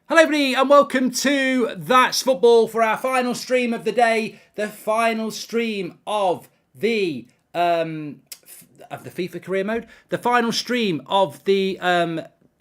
Hello everybody and welcome to That's Football for our final stream of the day. The final stream of the FIFA career mode. The final stream of the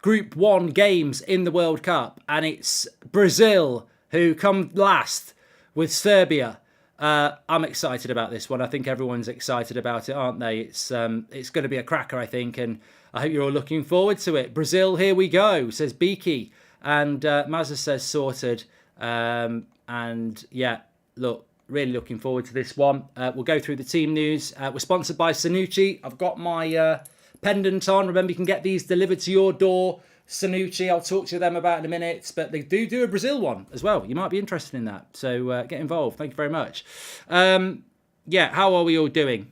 Group 1 games in the World Cup. And it's Brazil who come last with Serbia. I'm excited about this one. I think everyone's excited about it, aren't they? It's going to be a cracker, I think. And I hope you're all looking forward to it. Brazil, here we go, says Beaky. And Mazza says sorted. And yeah, look, really looking forward to this one. We'll go through the team news. We're sponsored by Sanucci. I've got my pendant on. Remember, you can get these delivered to your door. Sanucci, I'll talk to them about in a minute. But they do a Brazil one as well. You might be interested in that. So get involved. Thank you very much. Yeah, how are we all doing?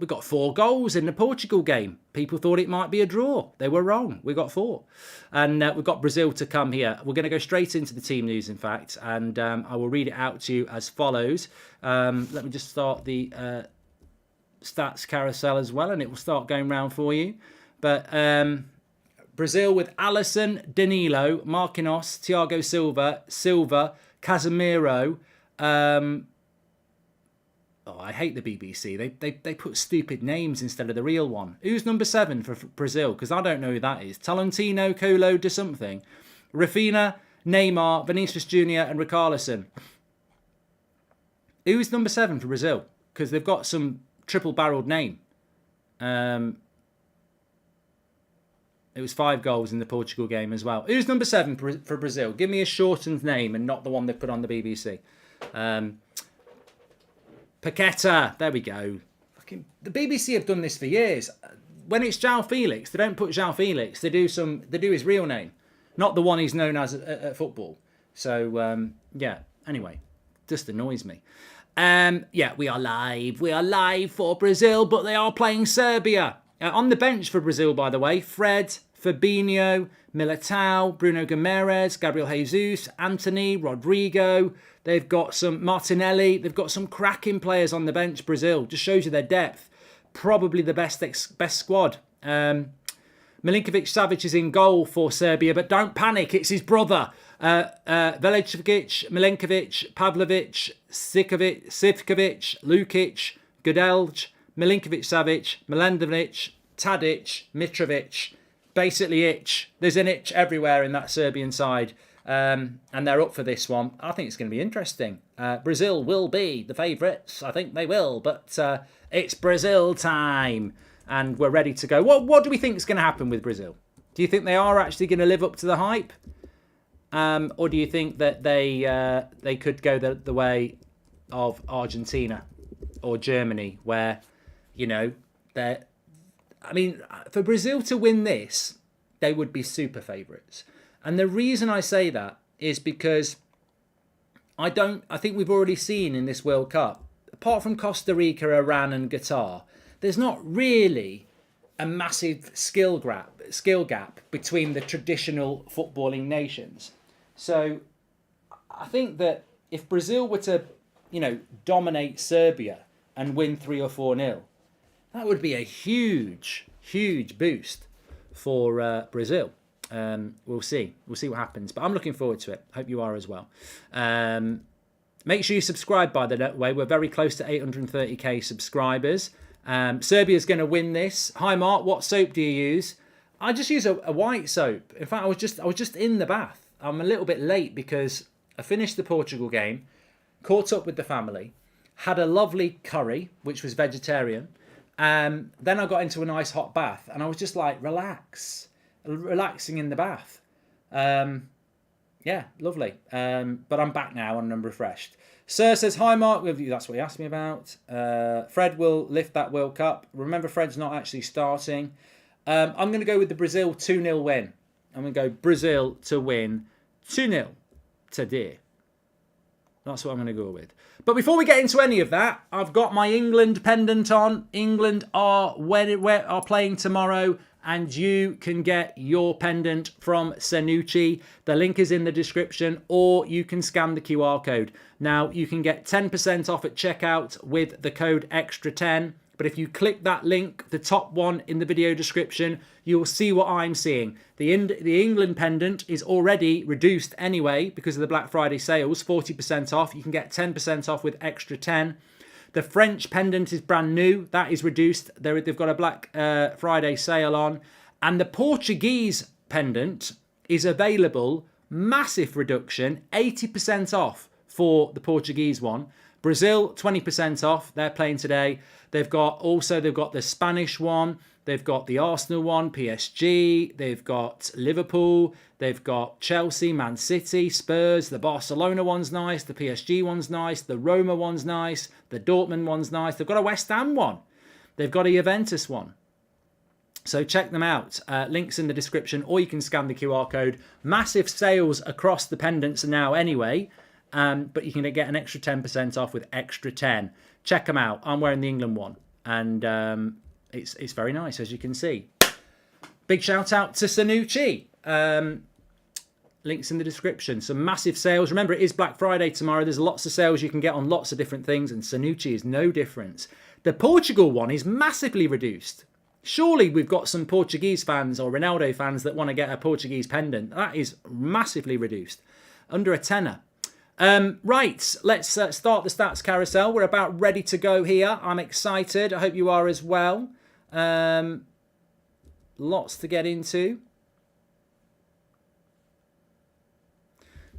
We got 4 goals in the Portugal game. People thought it might be a draw. They were wrong. We got 4. And we've got Brazil to come here. We're going to go straight into the team news, in fact. And I will read it out to you as follows. Let me just start the stats carousel as well. And it will start going round for you. But Brazil with Alisson, Danilo, Marquinhos, Thiago Silva, Casemiro. Oh, I hate the BBC. They put stupid names instead of the real one. Who's number 7 for Brazil? Because I don't know who that is. Talentino, Colo, de something. Rafinha, Neymar, Vinicius Jr. and Richarlison. Who's number 7 for Brazil? Because they've got some triple-barreled name. It was 5 goals in the Portugal game as well. Who's number 7 for Brazil? Give me a shortened name and not the one they put on the BBC. Paqueta, there we go. Fucking, the BBC have done this for years. When it's João Felix, they don't put João Felix. They do his real name, not the one he's known as at football. So yeah. Anyway, just annoys me. Yeah, we are live. We are live for Brazil, but they are playing Serbia. On the bench for Brazil, by the way, Fred, Fabinho, Militao, Bruno Guimaraes, Gabriel Jesus, Anthony, Rodrigo. They've got some Martinelli. They've got some cracking players on the bench, Brazil. Just shows you their depth. Probably the best squad. Milinkovic-Savic is in goal for Serbia, but don't panic. It's his brother. Veličković, Milinkovic, Pavlovic, Sivkovic, Lukic, Gudelj, Milinkovic-Savic, Milanovic, Tadic, Mitrovic. Basically itch. There's an itch everywhere in that Serbian side. And they're up for this one. I think it's going to be interesting. Brazil will be the favourites. I think they will. But it's Brazil time. And we're ready to go. What do we think is going to happen with Brazil? Do you think they are actually going to live up to the hype? Or do you think that they could go the way of Argentina or Germany, where, you know, they're... I mean, for Brazil to win this, they would be super favourites. And the reason I say that is because I think we've already seen in this World Cup, apart from Costa Rica, Iran and Qatar, there's not really a massive skill gap between the traditional footballing nations. So I think that if Brazil were to, you know, dominate Serbia and win 3 or 4-0, that would be a huge, huge boost for Brazil. We'll see. We'll see what happens. But I'm looking forward to it. Hope you are as well. Make sure you subscribe, by the way. We're very close to 830k subscribers. Serbia's going to win this. Hi, Mark. What soap do you use? I just use a white soap. In fact, I was just in the bath. I'm a little bit late because I finished the Portugal game, caught up with the family, had a lovely curry, which was vegetarian. Then I got into a nice hot bath and I was just like, relaxing in the bath. Yeah, lovely. But I'm back now and I'm refreshed. Sir says, hi Mark, that's what he asked me about. Fred will lift that World Cup. Remember, Fred's not actually starting. I'm going to go with the Brazil 2-0 win. I'm going to go Brazil to win 2-0 today. That's what I'm going to go with. But before we get into any of that, I've got my England pendant on. England are playing tomorrow, and you can get your pendant from Sanucci. The link is in the description, or you can scan the QR code. Now, you can get 10% off at checkout with the code EXTRA10. But if you click that link, the top one in the video description, you'll see what I'm seeing. The England pendant is already reduced anyway because of the Black Friday sales, 40% off. You can get 10% off with extra 10. The French pendant is brand new. That is reduced. They've got a Black Friday sale on. And the Portuguese pendant is available, massive reduction, 80% off for the Portuguese one. Brazil, 20% off. They're playing today. They've got the Spanish one. They've got the Arsenal one, PSG. They've got Liverpool. They've got Chelsea, Man City, Spurs. The Barcelona one's nice. The PSG one's nice. The Roma one's nice. The Dortmund one's nice. They've got a West Ham one. They've got a Juventus one. So check them out. Links in the description, or you can scan the QR code. Massive sales across the pendants now anyway. But you can get an extra 10% off with extra 10. Check them out. I'm wearing the England one. And it's very nice, as you can see. Big shout out to Sanucci. Links in the description. Some massive sales. Remember, it is Black Friday tomorrow. There's lots of sales you can get on lots of different things. And Sanucci is no different. The Portugal one is massively reduced. Surely we've got some Portuguese fans or Ronaldo fans that want to get a Portuguese pendant. That is massively reduced. Under a tenner. Right, let's start the stats carousel. We're about ready to go here. I'm excited. I hope you are as well. Lots to get into.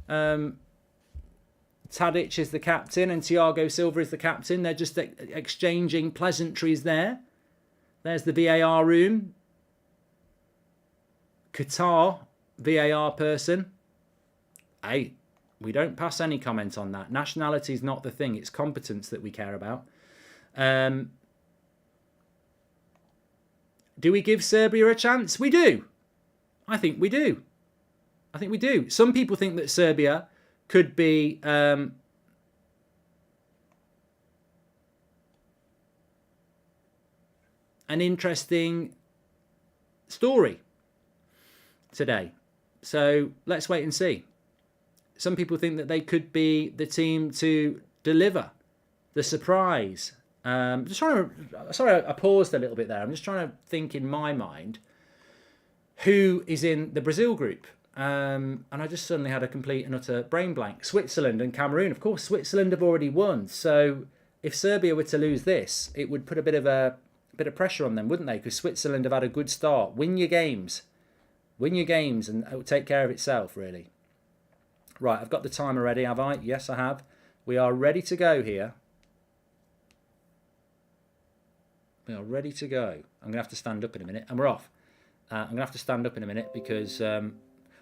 Tadic is the captain and Thiago Silva is the captain. They're just exchanging pleasantries there. There's the VAR room. Qatar VAR person. Hey, we don't pass any comment on that. Nationality is not the thing. It's competence that we care about. Do we give Serbia a chance? We do. I think we do. I think we do. Some people think that Serbia could be an interesting story today. So let's wait and see. Some people think that they could be the team to deliver the surprise. Just trying to. Sorry, I paused a little bit there. I'm just trying to think in my mind who is in the Brazil group. And I just suddenly had a complete and utter brain blank. Switzerland and Cameroon. Of course, Switzerland have already won. So if Serbia were to lose this, it would put a bit of pressure on them, wouldn't they? Because Switzerland have had a good start. Win your games. Win your games and it will take care of itself, really. Right, I've got the timer ready, have I? Yes, I have. We are ready to go here. We are ready to go. I'm going to have to stand up in a minute. And we're off. I'm going to have to stand up in a minute because...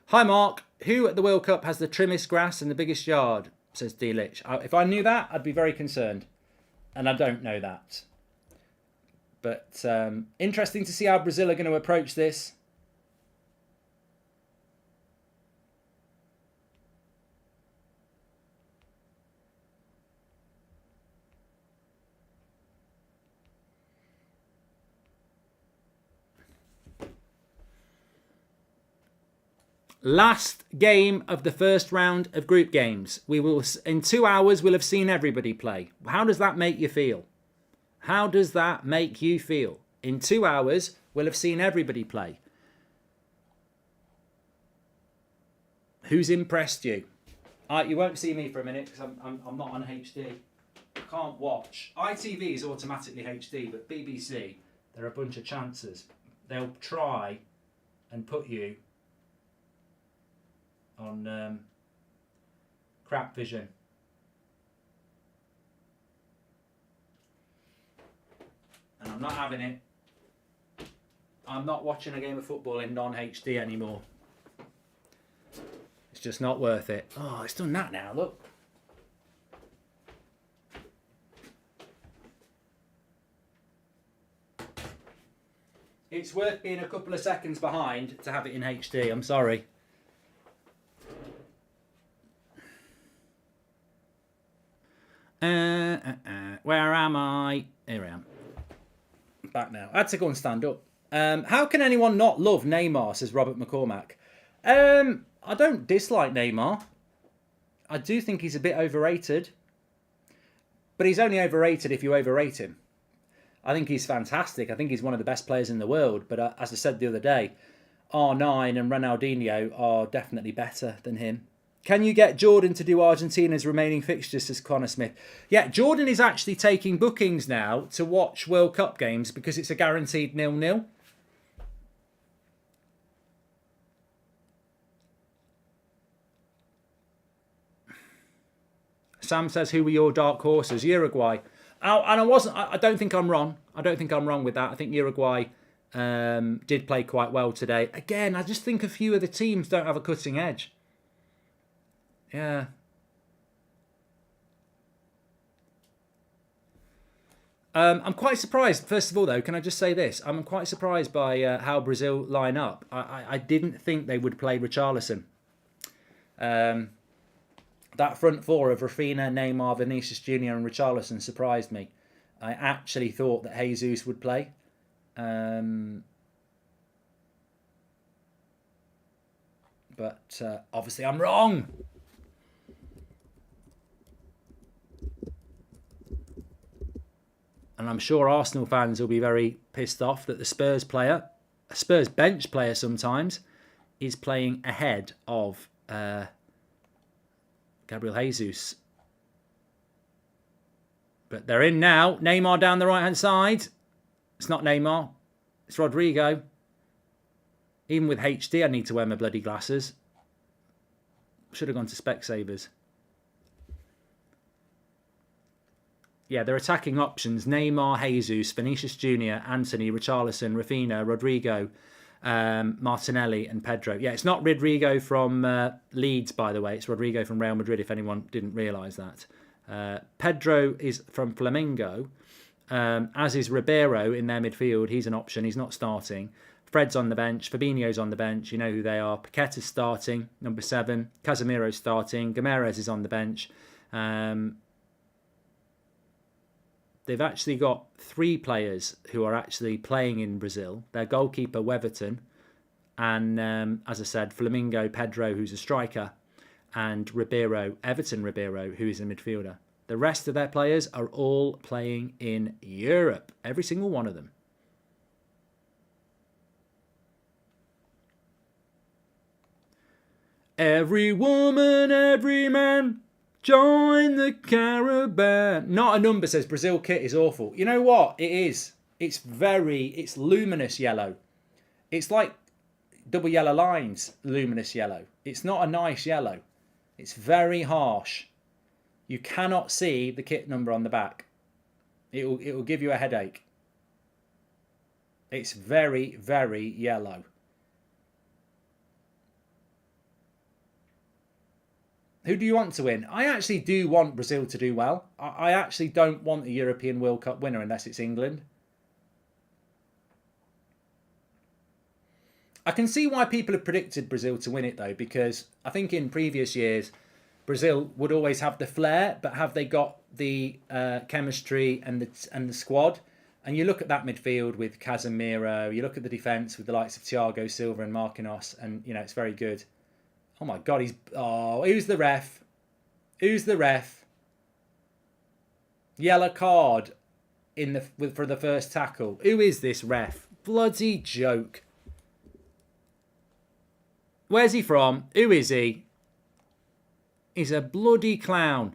Hi, Mark. Who at the World Cup has the trimmest grass and the biggest yard? Says D. Lich. If I knew that, I'd be very concerned. And I don't know that. But interesting to see how Brazil are going to approach this. Last game of the first round of group games. We will, in 2 hours, we'll have seen everybody play. How does that make you feel? How does that make you feel? In 2 hours, we'll have seen everybody play. Who's impressed you? You won't see me for a minute because I'm not on HD. I can't watch. ITV is automatically HD, but BBC, they're a bunch of chances. They'll try and put you on crap vision. And I'm not having it. I'm not watching a game of football in non-HD anymore. It's just not worth it. Oh, it's done that now, look. It's worth being a couple of seconds behind to have it in HD, I'm sorry. Where am I? Here I am. Back now. I had to go and stand up. How can anyone not love Neymar, says Robert McCormack. I don't dislike Neymar. I do think he's a bit overrated. But he's only overrated if you overrate him. I think he's fantastic. I think he's one of the best players in the world. But as I said the other day, R9 and Ronaldinho are definitely better than him. Can you get Jordan to do Argentina's remaining fixtures, says Connor Smith? Yeah, Jordan is actually taking bookings now to watch World Cup games because it's a guaranteed 0-0. Sam says, who were your dark horses? Uruguay. Oh, and I don't think I'm wrong. I don't think I'm wrong with that. I think Uruguay did play quite well today. Again, I just think a few of the teams don't have a cutting edge. Yeah. I'm quite surprised. First of all, though, can I just say this? I'm quite surprised by how Brazil line up. I didn't think they would play Richarlison. That front four of Rafinha, Neymar, Vinicius Jr. and Richarlison surprised me. I actually thought that Jesus would play. But obviously I'm wrong. And I'm sure Arsenal fans will be very pissed off that the Spurs player, a Spurs bench player sometimes, is playing ahead of Gabriel Jesus. But they're in now. Neymar down the right-hand side. It's not Neymar. It's Rodrigo. Even with HD, I need to wear my bloody glasses. Should have gone to Specsavers. Yeah, they're attacking options. Neymar, Jesus, Vinicius Jr., Anthony, Richarlison, Rafinha, Rodrigo, Martinelli and Pedro. Yeah, it's not Rodrigo from Leeds, by the way. It's Rodrigo from Real Madrid, if anyone didn't realise that. Pedro is from Flamengo, as is Ribeiro in their midfield. He's an option. He's not starting. Fred's on the bench. Fabinho's on the bench. You know who they are. Paqueta's starting, number 7. Casemiro's starting. Guimaraes is on the bench. They've actually got 3 players who are actually playing in Brazil. Their goalkeeper, Weverton, and, as I said, Flamengo, Pedro, who's a striker, and Ribeiro, Everton Ribeiro, who is a midfielder. The rest of their players are all playing in Europe. Every single one of them. Every woman, every man, join the caravan. Not a number, says Brazil kit is awful. You know what? It is. It's luminous yellow. It's like double yellow lines, luminous yellow. It's not a nice yellow. It's very harsh. You cannot see the kit number on the back. It will give you a headache. It's very, very yellow. Who do you want to win? I actually do want Brazil to do well. I actually don't want a European World Cup winner unless it's England. I can see why people have predicted Brazil to win it, though, because I think in previous years, Brazil would always have the flair, but have they got the chemistry and the squad? And you look at that midfield with Casemiro, you look at the defence with the likes of Thiago Silva and Marquinhos, and, you know, it's very good. Oh my God, who's the ref? Who's the ref? Yellow card for the first tackle. Who is this ref? Bloody joke. Where's he from? Who is he? He's a bloody clown.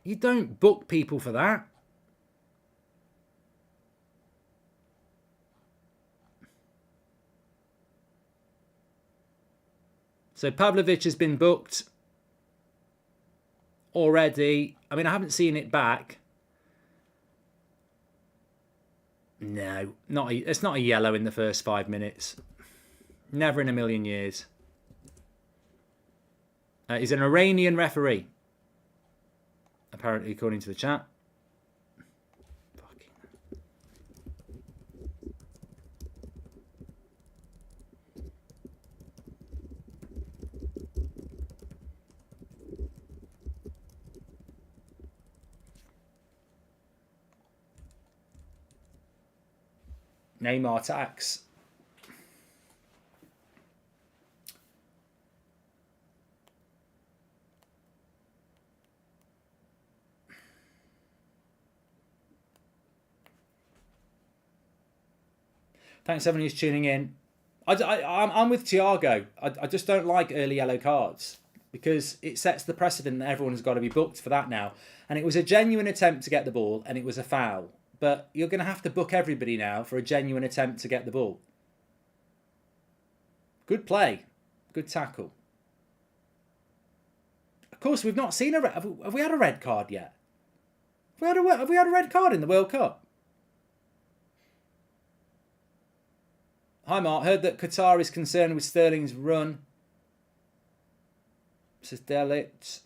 You don't book people for that. So Pavlovic has been booked already. I mean, I haven't seen it back. No, it's not a yellow in the first 5 minutes. Never in a million years. He's an Iranian referee, apparently, according to the chat. Neymar tax. Thanks everyone who's tuning in. I'm with Thiago. I just don't like early yellow cards because it sets the precedent that everyone's got to be booked for that now. And it was a genuine attempt to get the ball and it was a foul. But you're going to have to book everybody now for a genuine attempt to get the ball. Good play. Good tackle. Of course, we've not seen have we had a red card yet? Have we had a red card in the World Cup? Hi Mark, heard that Qatar is concerned with Sterling's run. Says Delit.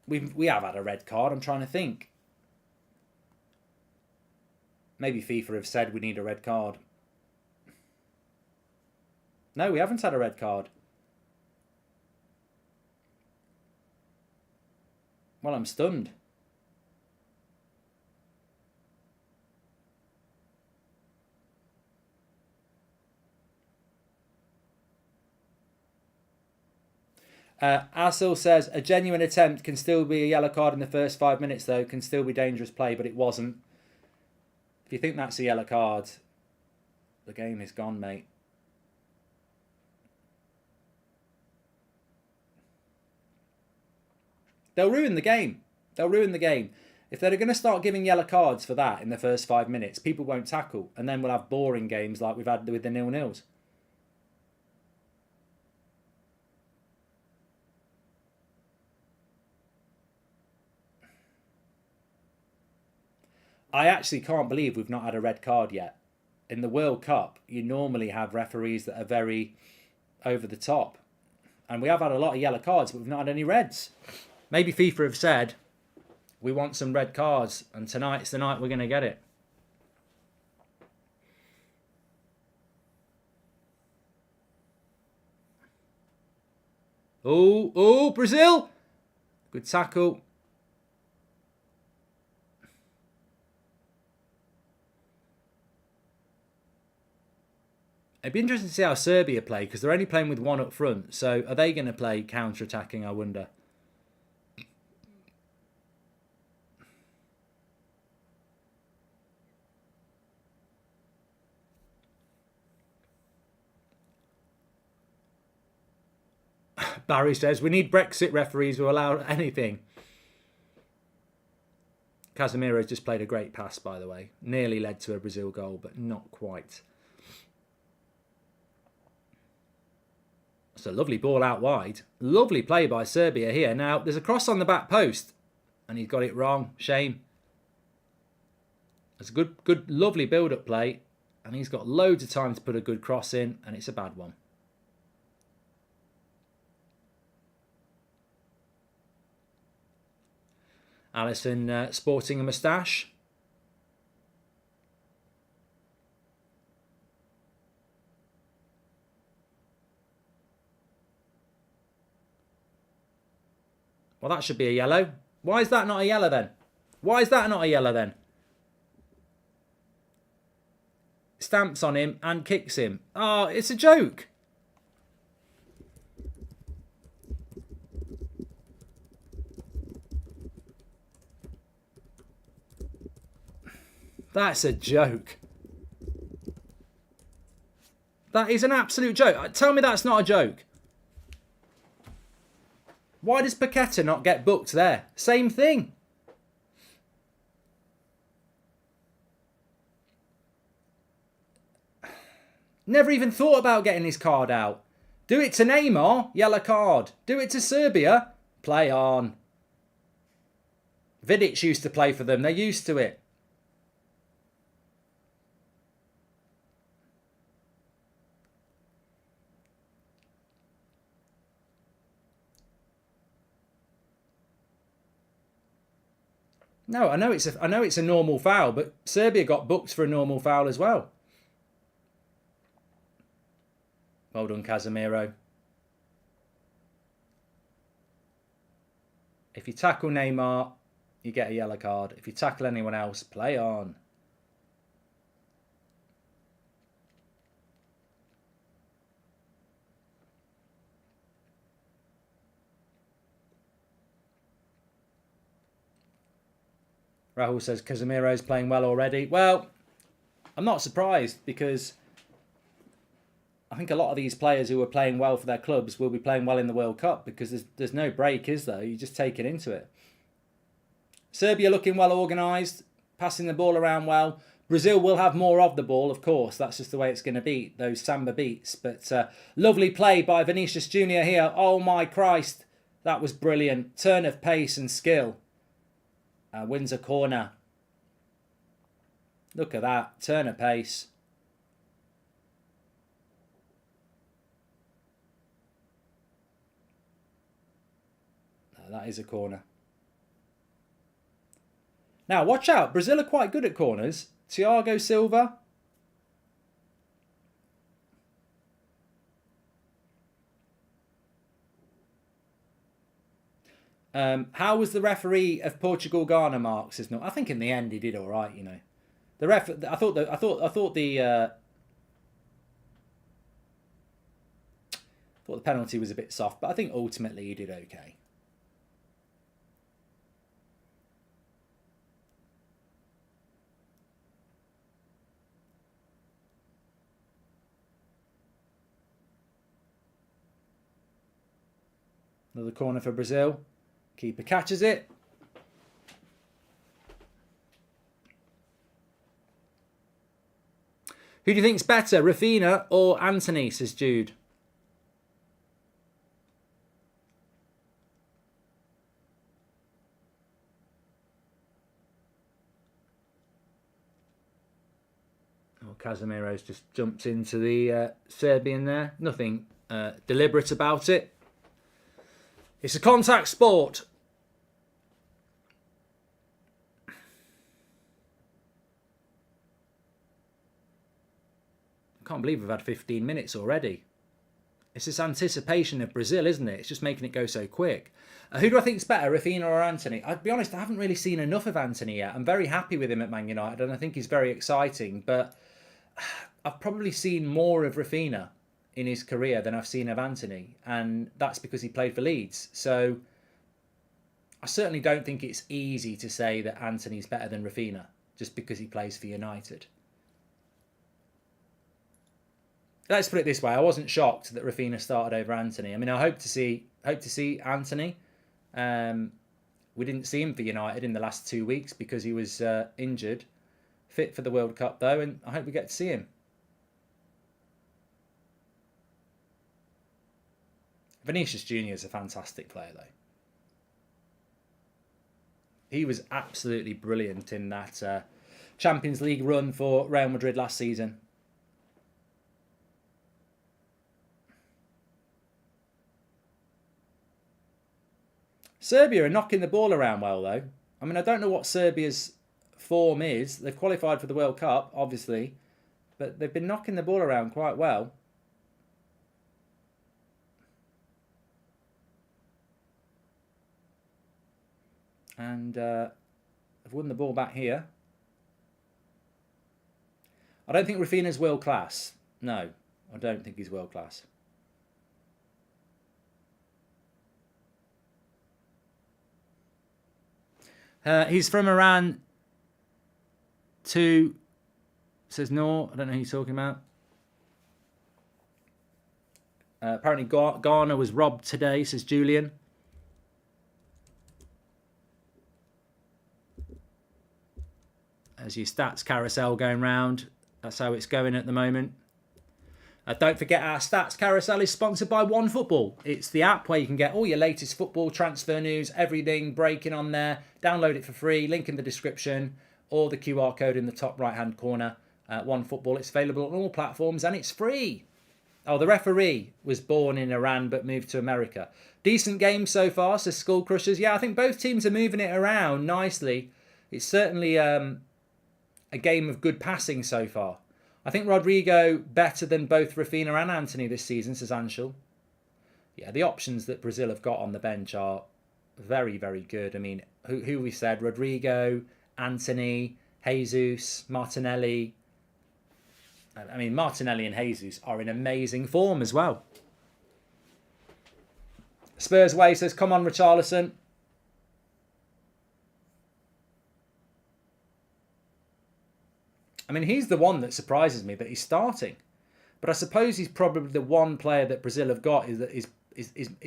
We have had a red card, I'm trying to think. Maybe FIFA have said we need a red card. No, we haven't had a red card. Well, I'm stunned. Asil says, a genuine attempt can still be a yellow card in the first 5 minutes, though. Can still be dangerous play, but it wasn't. If you think that's a yellow card, the game is gone, mate. They'll ruin the game. They'll ruin the game. If they're going to start giving yellow cards for that in the first 5 minutes, people won't tackle. And then we'll have boring games like we've had with the 0-0s. I actually can't believe we've not had a red card yet. In the World Cup, you normally have referees that are very over the top. And we have had a lot of yellow cards, but we've not had any reds. Maybe FIFA have said, we want some red cards, and tonight's the night we're going to get it. Oh, Brazil! Good tackle. It'd be interesting to see how Serbia play, because they're only playing with one up front. So are they going to play counter-attacking, I wonder? Barry says, we need Brexit referees who allow anything. Casemiro just played a great pass, by the way. Nearly led to a Brazil goal, but not quite. It's a lovely ball out wide. Lovely play by Serbia here. Now, there's a cross on the back post, and he's got it wrong. Shame. It's a good, lovely build-up play, and he's got loads of time to put a good cross in, and it's a bad one. Alisson sporting a moustache. Well, that should be a yellow. Why is that not a yellow then? Why is that not a yellow then? Stamps on him and kicks him. Oh, it's a joke. That's a joke. That is an absolute joke. Tell me that's not a joke. Why does Paqueta not get booked there? Same thing. Never even thought about getting his card out. Do it to Neymar, yellow card. Do it to Serbia, play on. Vidic used to play for them. They're used to it. No, I know it's a normal foul, but Serbia got booked for a normal foul as well. Well done, Casemiro. If you tackle Neymar, you get a yellow card. If you tackle anyone else, play on. Rahul says Casemiro's playing well already. Well, I'm not surprised because I think a lot of these players who are playing well for their clubs will be playing well in the World Cup because there's no break, is there? You just take it into it. Serbia looking well organised, passing the ball around well. Brazil will have more of the ball, of course. That's just the way it's going to be, those samba beats. But lovely play by Vinicius Junior here. Oh my Christ, that was brilliant. Turn of pace and skill. Wins a corner. Look at that, turn of pace. That is a corner. Now, watch out. Brazil are quite good at corners. Thiago Silva. How was the referee of Portugal-Ghana, Mark? Says no. I think in the end he did all right. You know, the ref. I thought the penalty was a bit soft, but I think ultimately he did okay. Another corner for Brazil. Keeper catches it. Who do you think's better, Rafinha or Anthony, says Jude? Oh, Casemiro's just jumped into the Serbian there. Nothing deliberate about it. It's a contact sport. I can't believe we've had 15 minutes already. It's this anticipation of Brazil, isn't it? It's just making it go so quick. Who do I think is better, Rafinha or Anthony? I'd be honest, I haven't really seen enough of Anthony yet. I'm very happy with him at Man United and I think he's very exciting. But I've probably seen more of Rafinha in his career than I've seen of Anthony. And that's because he played for Leeds. So I certainly don't think it's easy to say that Anthony's better than Rafinha just because he plays for United. Let's put it this way: I wasn't shocked that Rafinha started over Anthony. I mean, I hope to see Anthony. We didn't see him for United in the last 2 weeks because he was injured. Fit for the World Cup though, and I hope we get to see him. Vinicius Junior is a fantastic player though. He was absolutely brilliant in that Champions League run for Real Madrid last season. Serbia are knocking the ball around well, though. I mean, I don't know what Serbia's form is. They've qualified for the World Cup, obviously, but they've been knocking the ball around quite well. And I've won the ball back here. I don't think Rafinha's world class. No, I don't think he's world class. He's from Iran too. Says no. I don't know who he's talking about. Apparently Ghana was robbed today, says Julian. There's your stats carousel going round. That's how it's going at the moment. Don't forget our stats carousel is sponsored by OneFootball. It's the app where you can get all your latest football transfer news, everything breaking on there. Download it for free. Link in the description or the QR code in the top right hand corner. OneFootball. It's available on all platforms and it's free. Oh, the referee was born in Iran but moved to America. Decent game so far, says Skull Crushers. Yeah, I think both teams are moving it around nicely. It's certainly a game of good passing so far. I think Rodrigo better than both Rafinha and Anthony this season, says Anshul. Yeah, the options that Brazil have got on the bench are very, very good. I mean, who we said? Rodrigo, Anthony, Jesus, Martinelli. I mean, Martinelli and Jesus are in amazing form as well. Spurs Way says, come on, Richarlison. I mean, he's the one that surprises me that he's starting. But I suppose he's probably the one player that Brazil have got is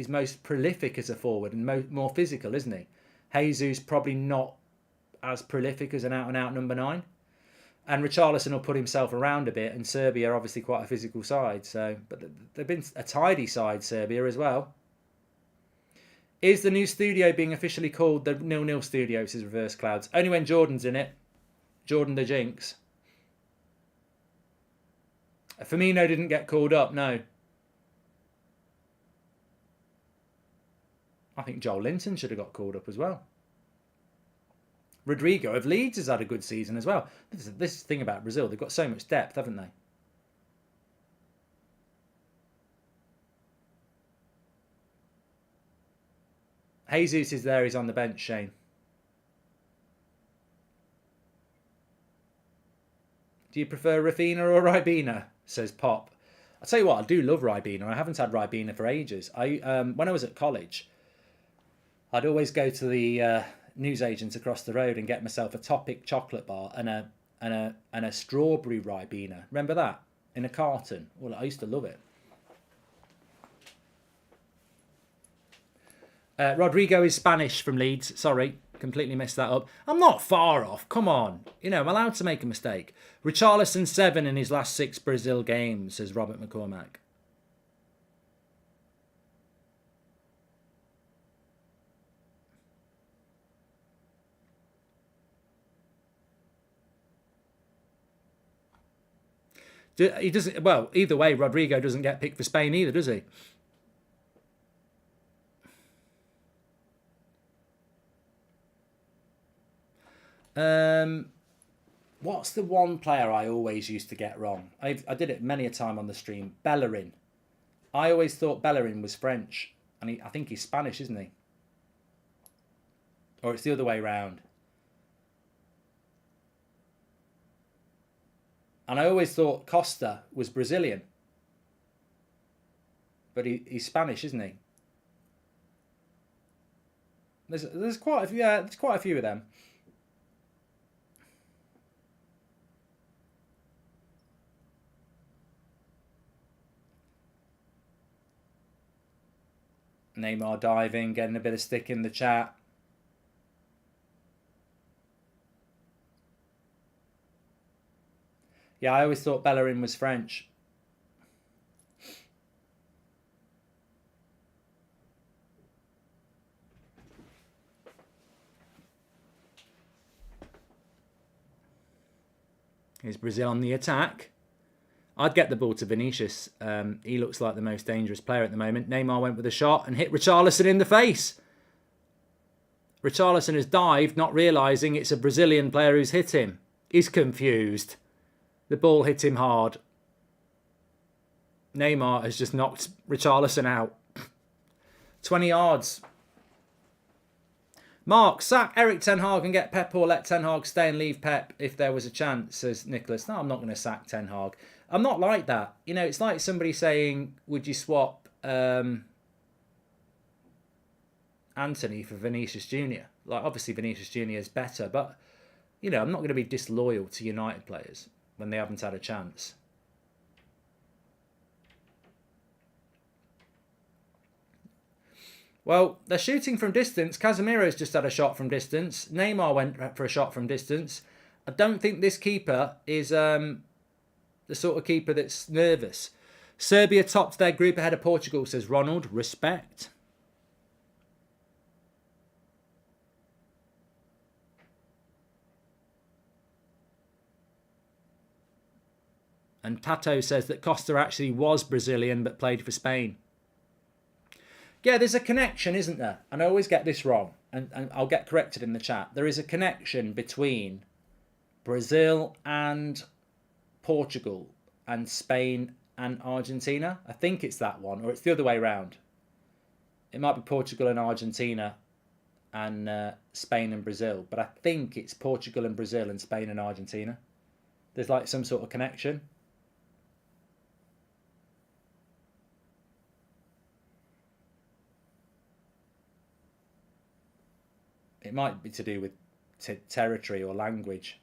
most prolific as a forward and more physical, isn't he? Jesus probably not as prolific as an out-and-out number 9. And Richarlison will put himself around a bit, and Serbia are obviously quite a physical side. So, but they've been a tidy side, Serbia, as well. Is the new studio being officially called the 0-0 studio, says Reverse Clouds? Only when Jordan's in it. Jordan the Jinx. Firmino didn't get called up, no. I think Joel Linton should have got called up as well. Rodrigo of Leeds has had a good season as well. This thing about Brazil, they've got so much depth, haven't they? Jesus is there, he's on the bench, Shane. Do you prefer Rafinha or Ribena? Says Pop. I'll tell you what, I do love Ribena. I haven't had Ribena for ages. When I was at college, I'd always go to the newsagents across the road and get myself a Topic chocolate bar and a strawberry Ribena. Remember that? In a carton. Well, I used to love it. Rodrigo is Spanish from Leeds. Sorry, completely messed that up. I'm not far off. Come on. You know, I'm allowed to make a mistake. Richarlison 7 in his last 6 Brazil games, says Robert McCormack. He doesn't. Well, either way, Rodrigo doesn't get picked for Spain either, does he? What's the one player I always used to get wrong? I did it many a time on the stream. Bellerin. I always thought Bellerin was French, and I think he's Spanish, isn't he? Or it's the other way round. And I always thought Costa was Brazilian, but he's Spanish, isn't he? There's quite a few. Yeah, there's quite a few of them. Neymar diving, getting a bit of stick in the chat. Yeah, I always thought Bellerin was French. Is Brazil on the attack? I'd get the ball to Vinicius. He looks like the most dangerous player at the moment. Neymar went with a shot and hit Richarlison in the face. Richarlison has dived, not realising it's a Brazilian player who's hit him. He's confused. The ball hit him hard. Neymar has just knocked Richarlison out. 20 yards. Mark, sack Eric Ten Hag and get Pep, or let Ten Hag stay and leave Pep if there was a chance, says Nicholas. No, I'm not going to sack Ten Hag. I'm not like that. You know, it's like somebody saying, would you swap Anthony for Vinicius Jr.? Like, obviously Vinicius Jr. is better, but, you know, I'm not going to be disloyal to United players when they haven't had a chance. Well, they're shooting from distance. Casemiro's just had a shot from distance. Neymar went for a shot from distance. I don't think this keeper is the sort of keeper that's nervous. Serbia topped their group ahead of Portugal, says Ronald. Respect. And Tato says that Costa actually was Brazilian but played for Spain. Yeah, there's a connection, isn't there? And I always get this wrong, and I'll get corrected in the chat. There is a connection between Brazil and Portugal and Spain and Argentina. I think it's that one, or it's the other way around. It might be Portugal and Argentina and Spain and Brazil, but I think it's Portugal and Brazil and Spain and Argentina. There's like some sort of connection. It might be to do with territory or language.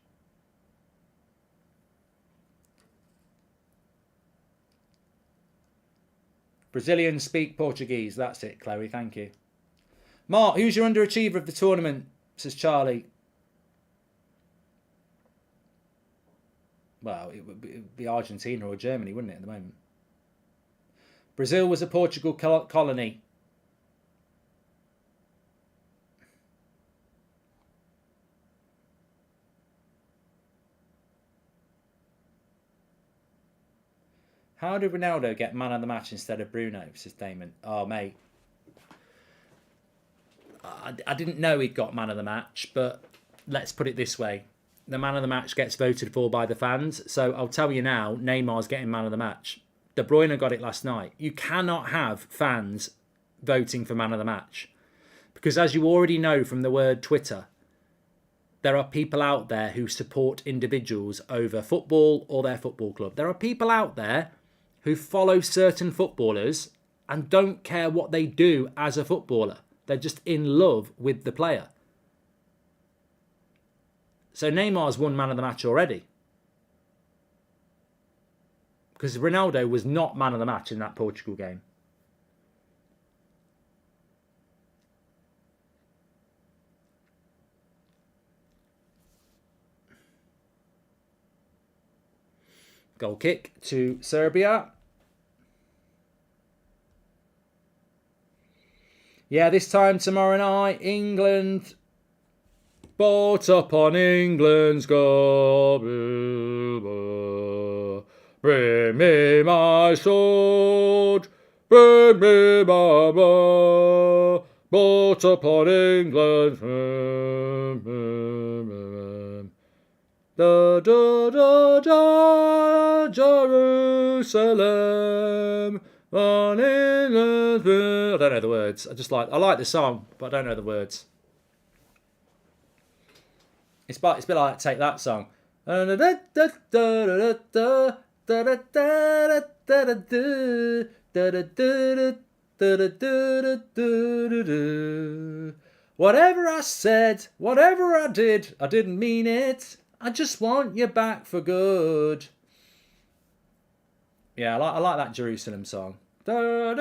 Brazilians speak Portuguese. That's it, Chloe. Thank you. Mark, who's your underachiever of the tournament? Says Charlie. Well, it would be Argentina or Germany, wouldn't it, at the moment? Brazil was a Portugal colony. How did Ronaldo get man of the match instead of Bruno? Says Damon. Oh, mate. I didn't know he'd got man of the match, but let's put it this way. The man of the match gets voted for by the fans. So I'll tell you now, Neymar's getting man of the match. De Bruyne got it last night. You cannot have fans voting for man of the match. Because as you already know from the word Twitter, there are people out there who support individuals over football or their football club. There are people out there who follow certain footballers and don't care what they do as a footballer. They're just in love with the player. So Neymar's won man of the match already. Because Ronaldo was not man of the match in that Portugal game. Goal kick to Serbia. Yeah, this time tomorrow night, England. Bought up on England's goal. Bring me my sword. Bring me my blood. Bought up on England. Da da da da, Jerusalem. On England. I don't know the words. I like the song, but I don't know the words. It's a bit like Take That song. Whatever I said, whatever I did, I didn't mean it. I just want you back for good. Yeah, I like that Jerusalem song. Sound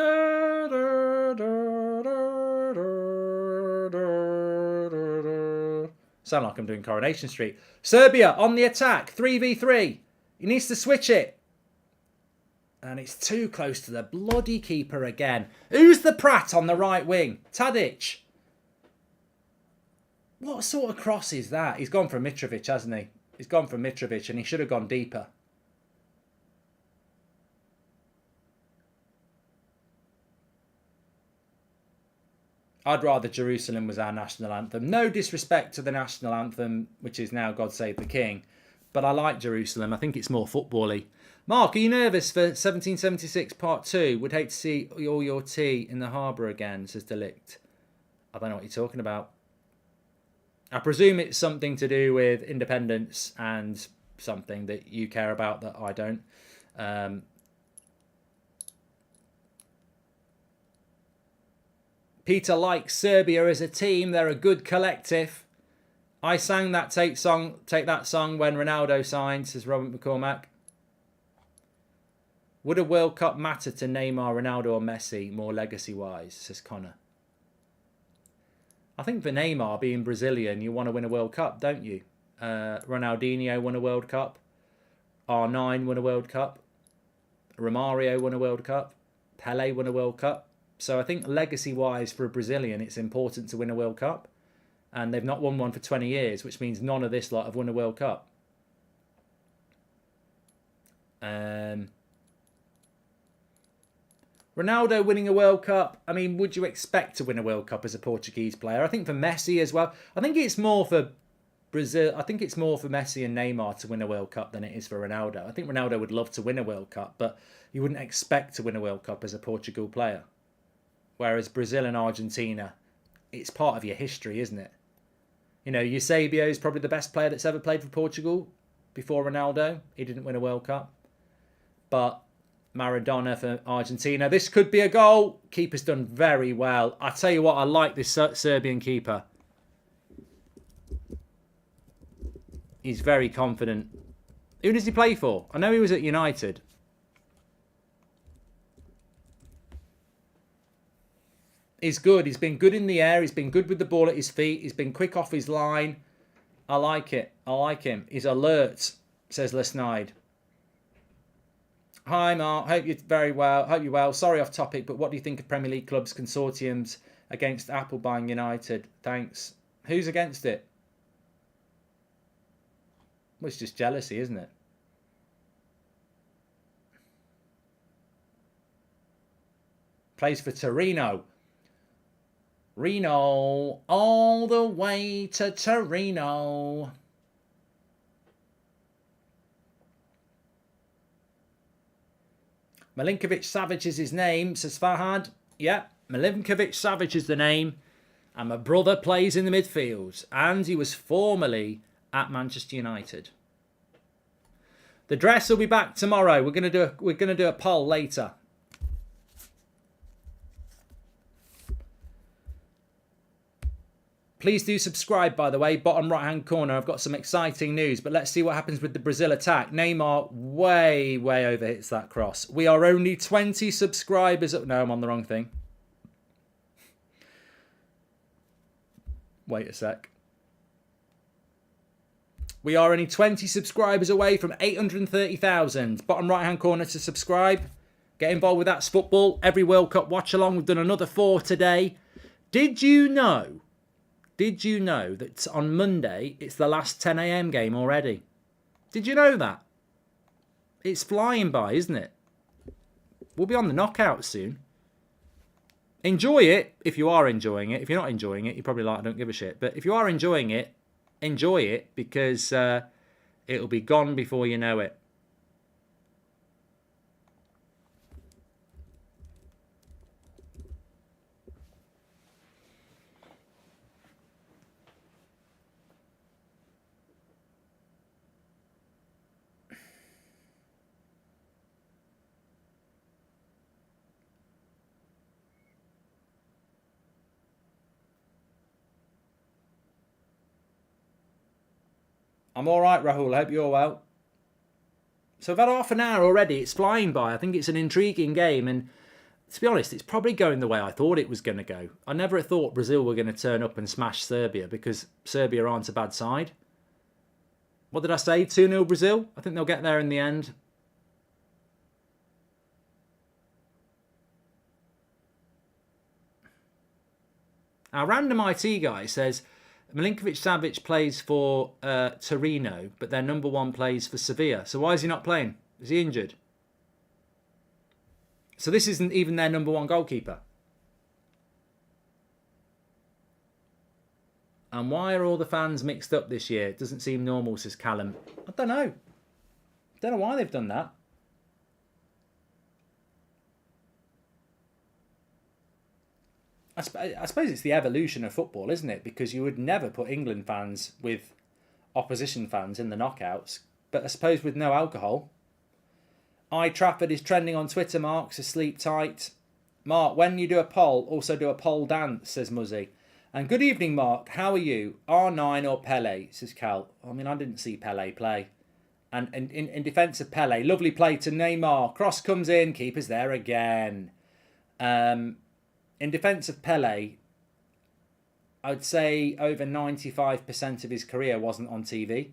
like I'm doing Coronation Street. Serbia on the attack, 3v3. He needs to switch it. And it's too close to the bloody keeper again. Who's the prat on the right wing? Tadic. What sort of cross is that? He's gone for Mitrovic, hasn't he? He's gone for Mitrovic and he should have gone deeper. I'd rather Jerusalem was our national anthem. No disrespect to the national anthem, which is now God Save the King. But I like Jerusalem. I think it's more football-y. Mark, are you nervous for 1776 Part 2? Would hate to see all your tea in the harbour again, says Delict. I don't know what you're talking about. I presume it's something to do with independence and something that you care about that I don't. Peter likes Serbia as a team. They're a good collective. I sang that Take That song when Ronaldo signed, says Robert McCormack. Would a World Cup matter to Neymar, Ronaldo or Messi more legacy-wise, says Connor. I think for Neymar, being Brazilian, you want to win a World Cup, don't you? Ronaldinho won a World Cup. R9 won a World Cup. Romario won a World Cup. Pele won a World Cup. So I think legacy-wise for a Brazilian, it's important to win a World Cup. And they've not won one for 20 years, which means none of this lot have won a World Cup. Ronaldo winning a World Cup, I mean, would you expect to win a World Cup as a Portuguese player? I think for Messi as well. I think it's more for Brazil. I think it's more for Messi and Neymar to win a World Cup than it is for Ronaldo. I think Ronaldo would love to win a World Cup, but you wouldn't expect to win a World Cup as a Portugal player. Whereas Brazil and Argentina, it's part of your history, isn't it? You know, Eusebio is probably the best player that's ever played for Portugal before Ronaldo. He didn't win a World Cup. But Maradona for Argentina. This could be a goal. Keeper's done very well. I tell you what, I like this Serbian keeper. He's very confident. Who does he play for? I know he was at United. He's good. He's been good in the air. He's been good with the ball at his feet. He's been quick off his line. I like it. I like him. He's alert, says Lesnide. Hi, Mark. Hope you're very well. Hope you're well. Sorry off topic, but what do you think of Premier League clubs' consortiums against Apple buying United? Thanks. Who's against it? Well, it's just jealousy, isn't it? Plays for Torino. Reno, all the way to Torino. Milinkovic-Savic is his name, says Fahad. Yeah, Milinkovic-Savic is the name. And my brother plays in the midfield. And he was formerly at Manchester United. The dress will be back tomorrow. We're gonna do a poll later. Please do subscribe, by the way. Bottom right-hand corner, I've got some exciting news. But let's see what happens with the Brazil attack. Neymar way overhits that cross. We are only 20 subscribers. No, I'm on the wrong thing. Wait a sec. We are only 20 subscribers away from 830,000. Bottom right-hand corner to subscribe. Get involved with That's Football. Every World Cup watch-along. We've done another 4 today. Did you know that on Monday, it's the last 10 a.m. game already? Did you know that? It's flying by, isn't it? We'll be on the knockout soon. Enjoy it if you are enjoying it. If you're not enjoying it, you're probably like, I don't give a shit. But if you are enjoying it, enjoy it because it'll be gone before you know it. I'm all right, Rahul. I hope you're well. So I've had half an hour already. It's flying by. I think it's an intriguing game. And to be honest, it's probably going the way I thought it was going to go. I never thought Brazil were going to turn up and smash Serbia because Serbia aren't a bad side. What did I say? 2-0 Brazil? I think they'll get there in the end. Our random IT guy says Milinkovic-Savic plays for Torino, but their number 1 plays for Sevilla. So why is he not playing? Is he injured? So this isn't even their number 1 goalkeeper. And why are all the fans mixed up this year? It doesn't seem normal, says Callum. I don't know. I don't know why they've done that. I suppose it's the evolution of football, isn't it? Because you would never put England fans with opposition fans in the knockouts. But I suppose with no alcohol. Trafford is trending on Twitter, Mark, so sleep tight. Mark, when you do a poll, also do a pole dance, says Muzzy. And good evening, Mark. How are you? R9 or Pele, says Cal. I mean, I didn't see Pele play. And in defence of Pele, lovely play to Neymar. Cross comes in, keeper's there again. In defence of Pele, I'd say over 95% of his career wasn't on TV.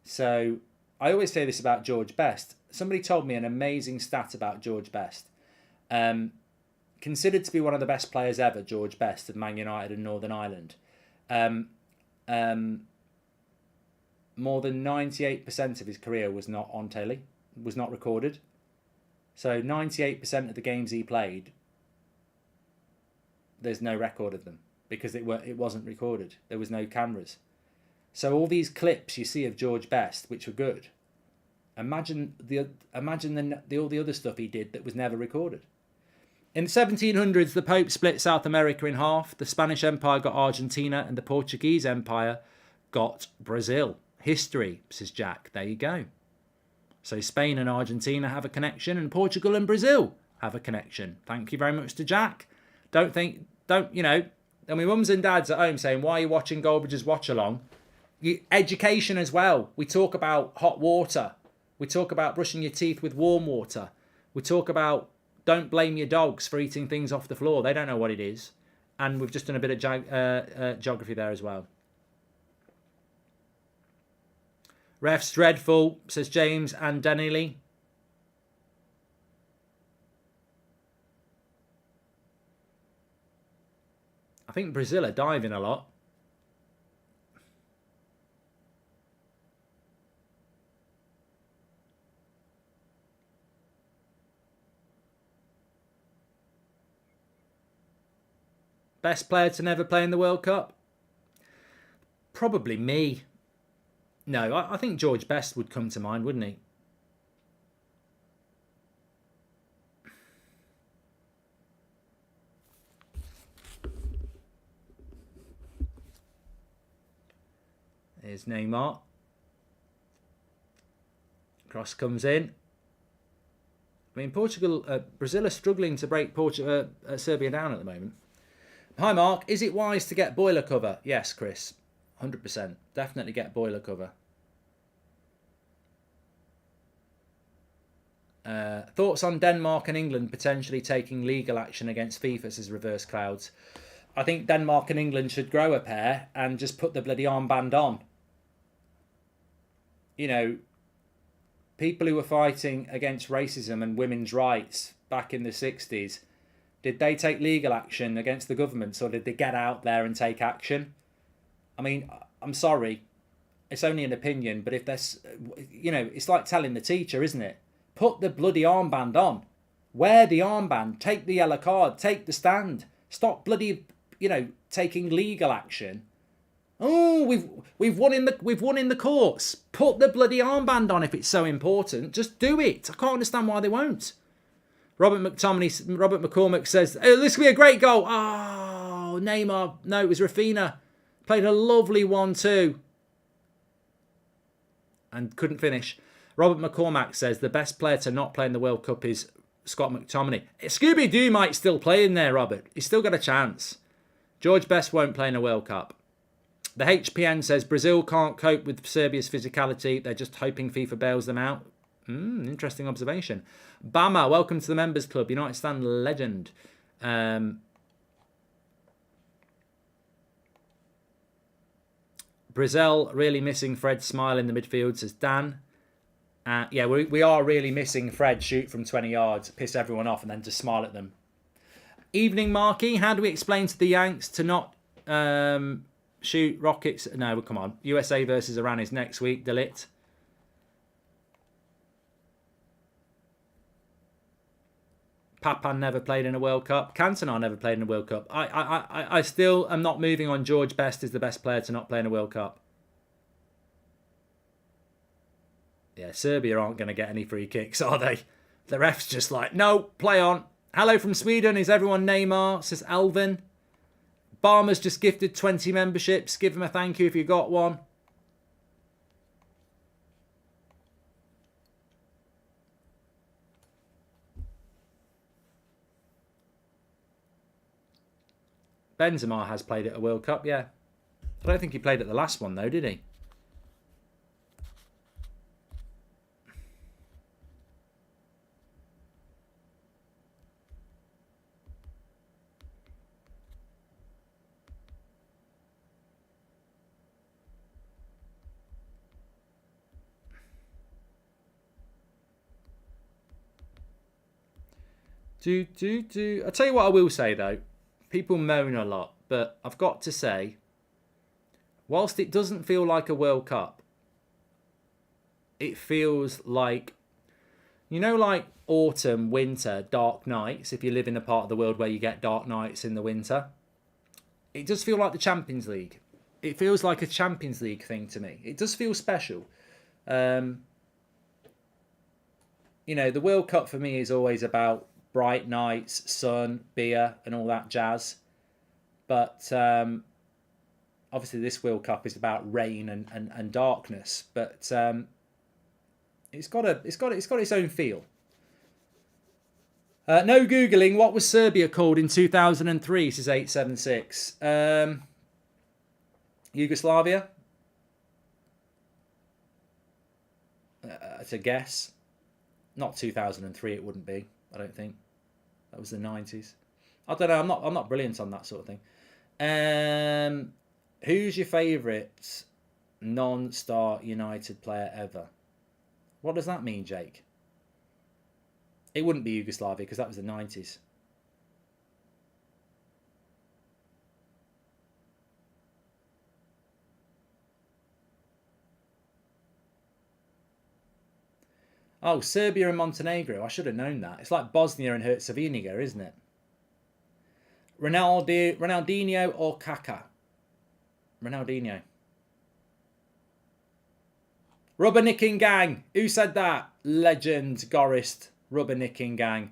So I always say this about George Best. Somebody told me an amazing stat about George Best. Considered to be one of the best players ever, George Best of Man United and Northern Ireland. More than 98% of his career was not on telly, was not recorded. So 98% of the games he played, there's no record of them because it wasn't recorded. There was no cameras. So all these clips you see of George Best, which were good, imagine all the other stuff he did that was never recorded. In the 1700s, the Pope split South America in half. The Spanish Empire got Argentina and the Portuguese Empire got Brazil. History, says Jack. There you go. So Spain and Argentina have a connection and Portugal and Brazil have a connection. Thank you very much to Jack. I mean, mums and dads at home saying, why are you watching Goldbridge's watch-along? Education as well. We talk about hot water. We talk about brushing your teeth with warm water. We talk about don't blame your dogs for eating things off the floor. They don't know what it is. And we've just done a bit of geography there as well. Ref's dreadful, says James and Danny. I think Brazil are diving a lot. Best player to never play in the World Cup? Probably me. No, I think George Best would come to mind, wouldn't he? Here's Neymar. Cross comes in. I mean, Brazil are struggling to break Serbia down at the moment. Hi, Mark. Is it wise to get boiler cover? Yes, Chris. 100%. Definitely get boiler cover. Thoughts on Denmark and England potentially taking legal action against FIFA, says Reverse Clouds. I think Denmark and England should grow a pair and just put the bloody armband on. You know, people who were fighting against racism and women's rights back in the 60s, did they take legal action against the governments, or did they get out there and take action? I mean, I'm sorry, it's only an opinion, but if there's, you know, it's like telling the teacher, isn't it? Put the bloody armband on. Wear the armband. Take the yellow card. Take the stand. Stop bloody, you know, taking legal action. Oh, we've won in the courts. Put the bloody armband on if it's so important. Just do it. I can't understand why they won't. Robert McCormick says, oh, this could be a great goal. Oh, Neymar. No, it was Rafinha. Played a lovely 1-2. And couldn't finish. Robert McCormack says the best player to not play in the World Cup is Scott McTominay. Scooby-Doo might still play in there, Robert. He's still got a chance. George Best won't play in a World Cup. The HPN says Brazil can't cope with Serbia's physicality. They're just hoping FIFA bails them out. Interesting observation. Bama, welcome to the Members Club. United Stand legend. Brazil really missing Fred Smile in the midfield, says Dan. Yeah, we are really missing Fred shoot from 20 yards, piss everyone off, and then just smile at them. Evening, Marky. How do we explain to the Yanks to not shoot rockets? No, come on. USA versus Iran is next week. Delete. Papan never played in a World Cup. Cantona never played in a World Cup. I still am not moving on George Best is the best player to not play in a World Cup. Yeah, Serbia aren't going to get any free kicks, are they? The ref's just like, no, play on. Hello from Sweden. Is everyone Neymar? Says Alvin. Barmer's just gifted 20 memberships. Give him a thank you if you got one. Benzema has played at a World Cup, yeah. I don't think he played at the last one, though, did he? I tell you what I will say, though. People moan a lot, but I've got to say, whilst it doesn't feel like a World Cup, it feels like, you know, like autumn, winter, dark nights, if you live in a part of the world where you get dark nights in the winter. It does feel like the Champions League. It feels like a Champions League thing to me. It does feel special. You know, the World Cup for me is always about bright nights, sun, beer, and all that jazz. But obviously, this World Cup is about rain and darkness. But it's got its own feel. No googling. What was Serbia called in 2003? Says 876. Yugoslavia. It's a guess. Not 2003. It wouldn't be. I don't think. That was the 90s. I don't know. I'm not brilliant on that sort of thing. Who's your favourite non-star United player ever? What does that mean, Jake? It wouldn't be Yugoslavia because that was the 90s. Oh, Serbia and Montenegro. I should have known that. It's like Bosnia and Herzegovina, isn't it? Ronaldinho or Kaká? Ronaldinho. Rubbernicking gang. Who said that? Legend, Gorist. Rubbernicking gang.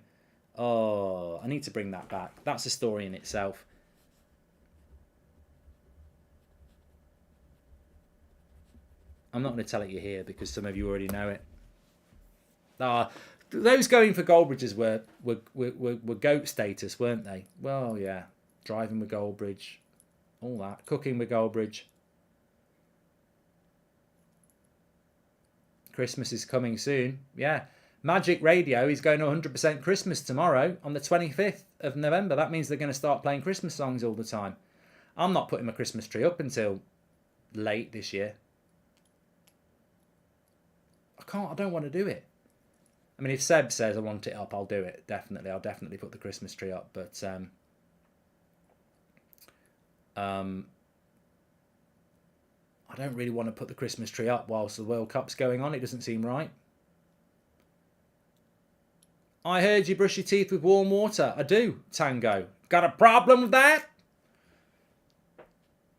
Oh, I need to bring that back. That's a story in itself. I'm not going to tell it you here because some of you already know it. Those going for Goldbridges were goat status, weren't they? Well, yeah. Driving with Goldbridge. All that. Cooking with Goldbridge. Christmas is coming soon. Yeah. Magic Radio is going 100% Christmas tomorrow on the 25th of November. That means they're going to start playing Christmas songs all the time. I'm not putting my Christmas tree up until late this year. I don't want to do it. I mean, if Seb says I want it up, I'll do it. Definitely. I'll definitely put the Christmas tree up. But I don't really want to put the Christmas tree up whilst the World Cup's going on. It doesn't seem right. I heard you brush your teeth with warm water. I do, Tango. Got a problem with that?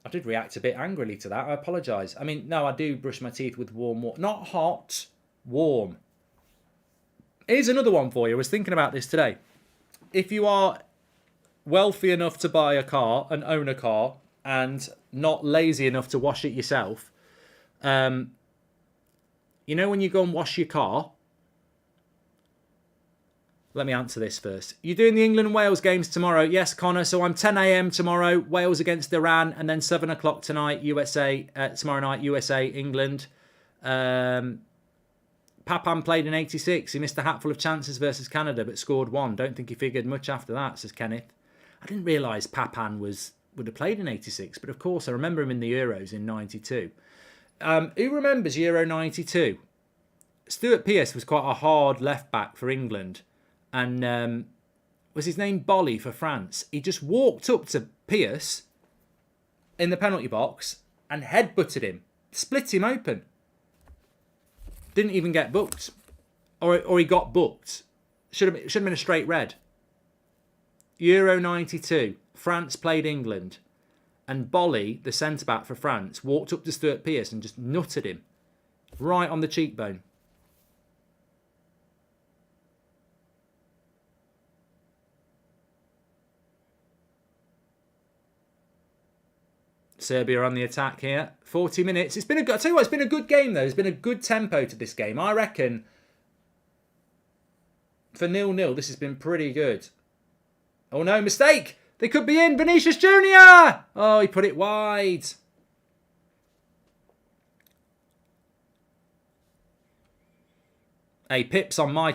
I did react a bit angrily to that. I apologise. I mean, no, I do brush my teeth with warm water. Not hot, warm. Here's another one for you. I was thinking about this today. If you are wealthy enough to buy a car and own a car and not lazy enough to wash it yourself, you know when you go and wash your car? Let me answer this first. You're doing the England and Wales games tomorrow. Yes, Connor. So I'm 10 a.m. tomorrow. Wales against Iran. And then 7 o'clock tonight, USA. Tomorrow night, USA, England. Papan played in 86. He missed a hatful of chances versus Canada, but scored one. Don't think he figured much after that, says Kenneth. I didn't realise Papan would have played in 86. But of course, I remember him in the Euros in 92. Who remembers Euro 92? Stuart Pearce was quite a hard left-back for England. And was his name Bolly for France? He just walked up to Pearce in the penalty box and headbutted him, split him open. Didn't even get booked, or he got booked. Should have been a straight red. Euro 92, France played England, and Bolly, the centre back for France, walked up to Stuart Pearce and just nutted him right on the cheekbone. Serbia on the attack here. 40 minutes. It's been a good. I tell you what, it's been a good game though. There's been a good tempo to this game. I reckon for 0-0, this has been pretty good. Oh no, mistake! They could be in. Vinicius Junior. Oh, he put it wide. Hey, Pips on my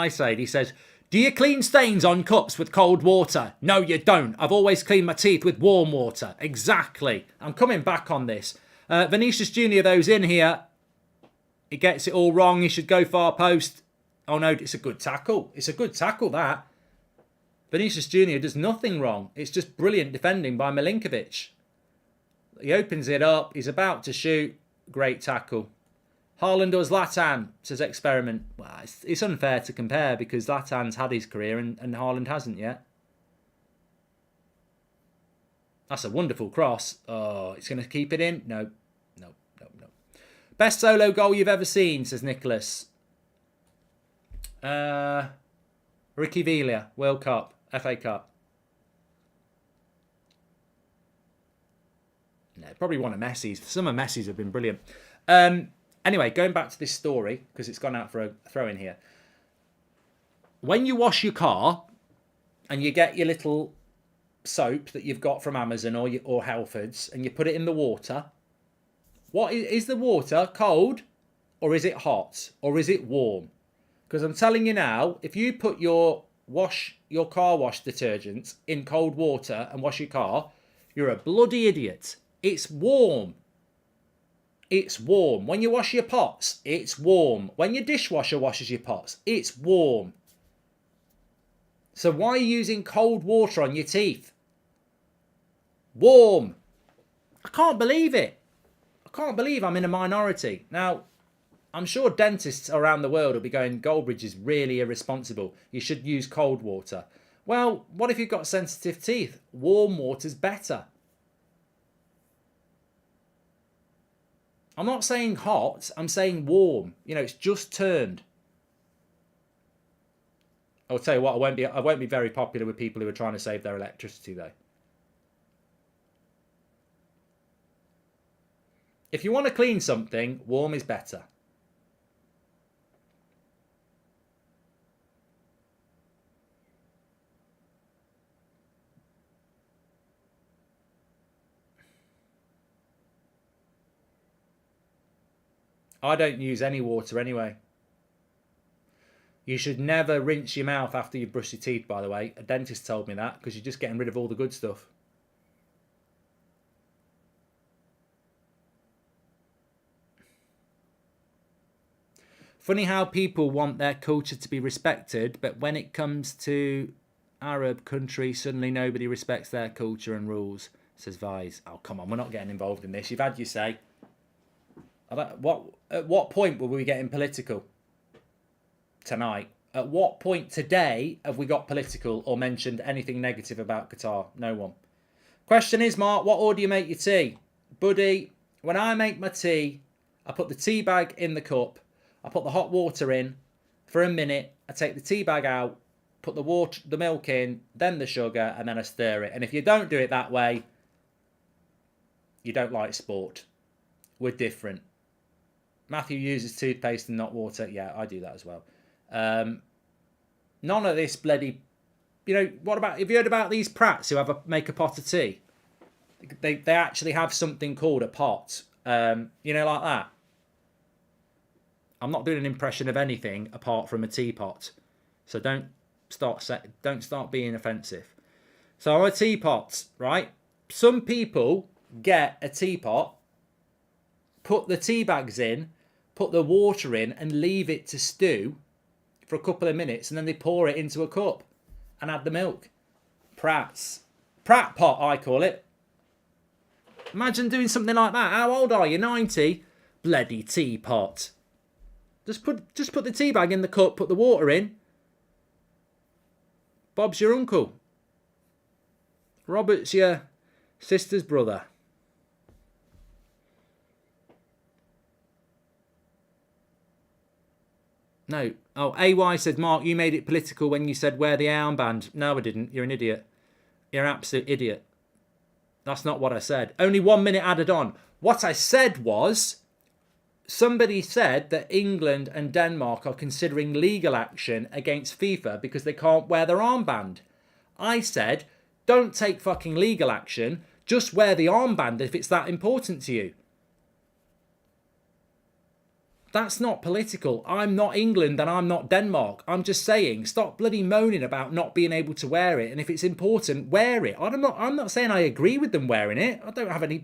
side. He says, do you clean stains on cups with cold water? No, you don't. I've always cleaned my teeth with warm water. Exactly. I'm coming back on this. Vinicius Junior, though's in here. He gets it all wrong. He should go far post. Oh, no, it's a good tackle. It's a good tackle, that. Vinicius Junior does nothing wrong. It's just brilliant defending by Milinkovic. He opens it up. He's about to shoot. Great tackle. Haaland or Zlatan, says Experiment. Well, it's unfair to compare because Zlatan's had his career and Haaland hasn't yet. That's a wonderful cross. Oh, it's going to keep it in? No. Best solo goal you've ever seen, says Nicholas. Ricky Villa, World Cup, FA Cup. No, probably one of Messi's. Some of Messi's have been brilliant. Anyway, going back to this story, because it's gone out for a throw-in here. When you wash your car and you get your little soap that you've got from Amazon or Halfords and you put it in the water, what is the water cold or is it hot or is it warm? Because I'm telling you now, if you put your wash your car wash detergent in cold water and wash your car, you're a bloody idiot. It's warm. It's warm. When you wash your pots, it's warm. When your dishwasher washes your pots, it's warm. So why are you using cold water on your teeth? Warm. I can't believe it. I can't believe I'm in a minority. Now, I'm sure dentists around the world will be going, Goldbridge is really irresponsible. You should use cold water. Well, what if you've got sensitive teeth? Warm water's better. I'm not saying hot, I'm saying warm. You know, it's just turned. I'll tell you what, I won't be very popular with people who are trying to save their electricity though. If you want to clean something, warm is better. I don't use any water anyway. You should never rinse your mouth after you brush your teeth, by the way. A dentist told me that, because you're just getting rid of all the good stuff. Funny how people want their culture to be respected, but when it comes to Arab countries, suddenly nobody respects their culture and rules, says Vise. Oh, come on, we're not getting involved in this. You've had your say. At what point were we getting political tonight? At what point today have we got political or mentioned anything negative about Qatar? No one. Question is, Mark, what order do you make your tea? Buddy, when I make my tea, I put the tea bag in the cup. I put the hot water in for a minute. I take the tea bag out, put the milk in, then the sugar, and then I stir it. And if you don't do it that way, you don't like sport. We're different. Matthew uses toothpaste and not water. Yeah, I do that as well. None of this bloody... You know, what about... Have you heard about these prats who make a pot of tea? They actually have something called a pot. You know, like that. I'm not doing an impression of anything apart from a teapot. So don't start being offensive. So our teapots, right? Some people get a teapot, put the tea bags in, put the water in and leave it to stew for a couple of minutes, and then they pour it into a cup and add the milk. Prats. Prat pot, I call it. Imagine doing something like that. How old are you? 90? Bloody teapot. Just put the tea bag in the cup, put the water in. Bob's your uncle. Robert's your sister's brother. No. Oh, AY said, Mark, you made it political when you said wear the armband. No, I didn't. You're an idiot. You're an absolute idiot. That's not what I said. Only 1 minute added on. What I said was, somebody said that England and Denmark are considering legal action against FIFA because they can't wear their armband. I said, don't take fucking legal action. Just wear the armband if it's that important to you. That's not political. I'm not England and I'm not Denmark. I'm just saying, stop bloody moaning about not being able to wear it. And if it's important, wear it. I'm not saying I agree with them wearing it. I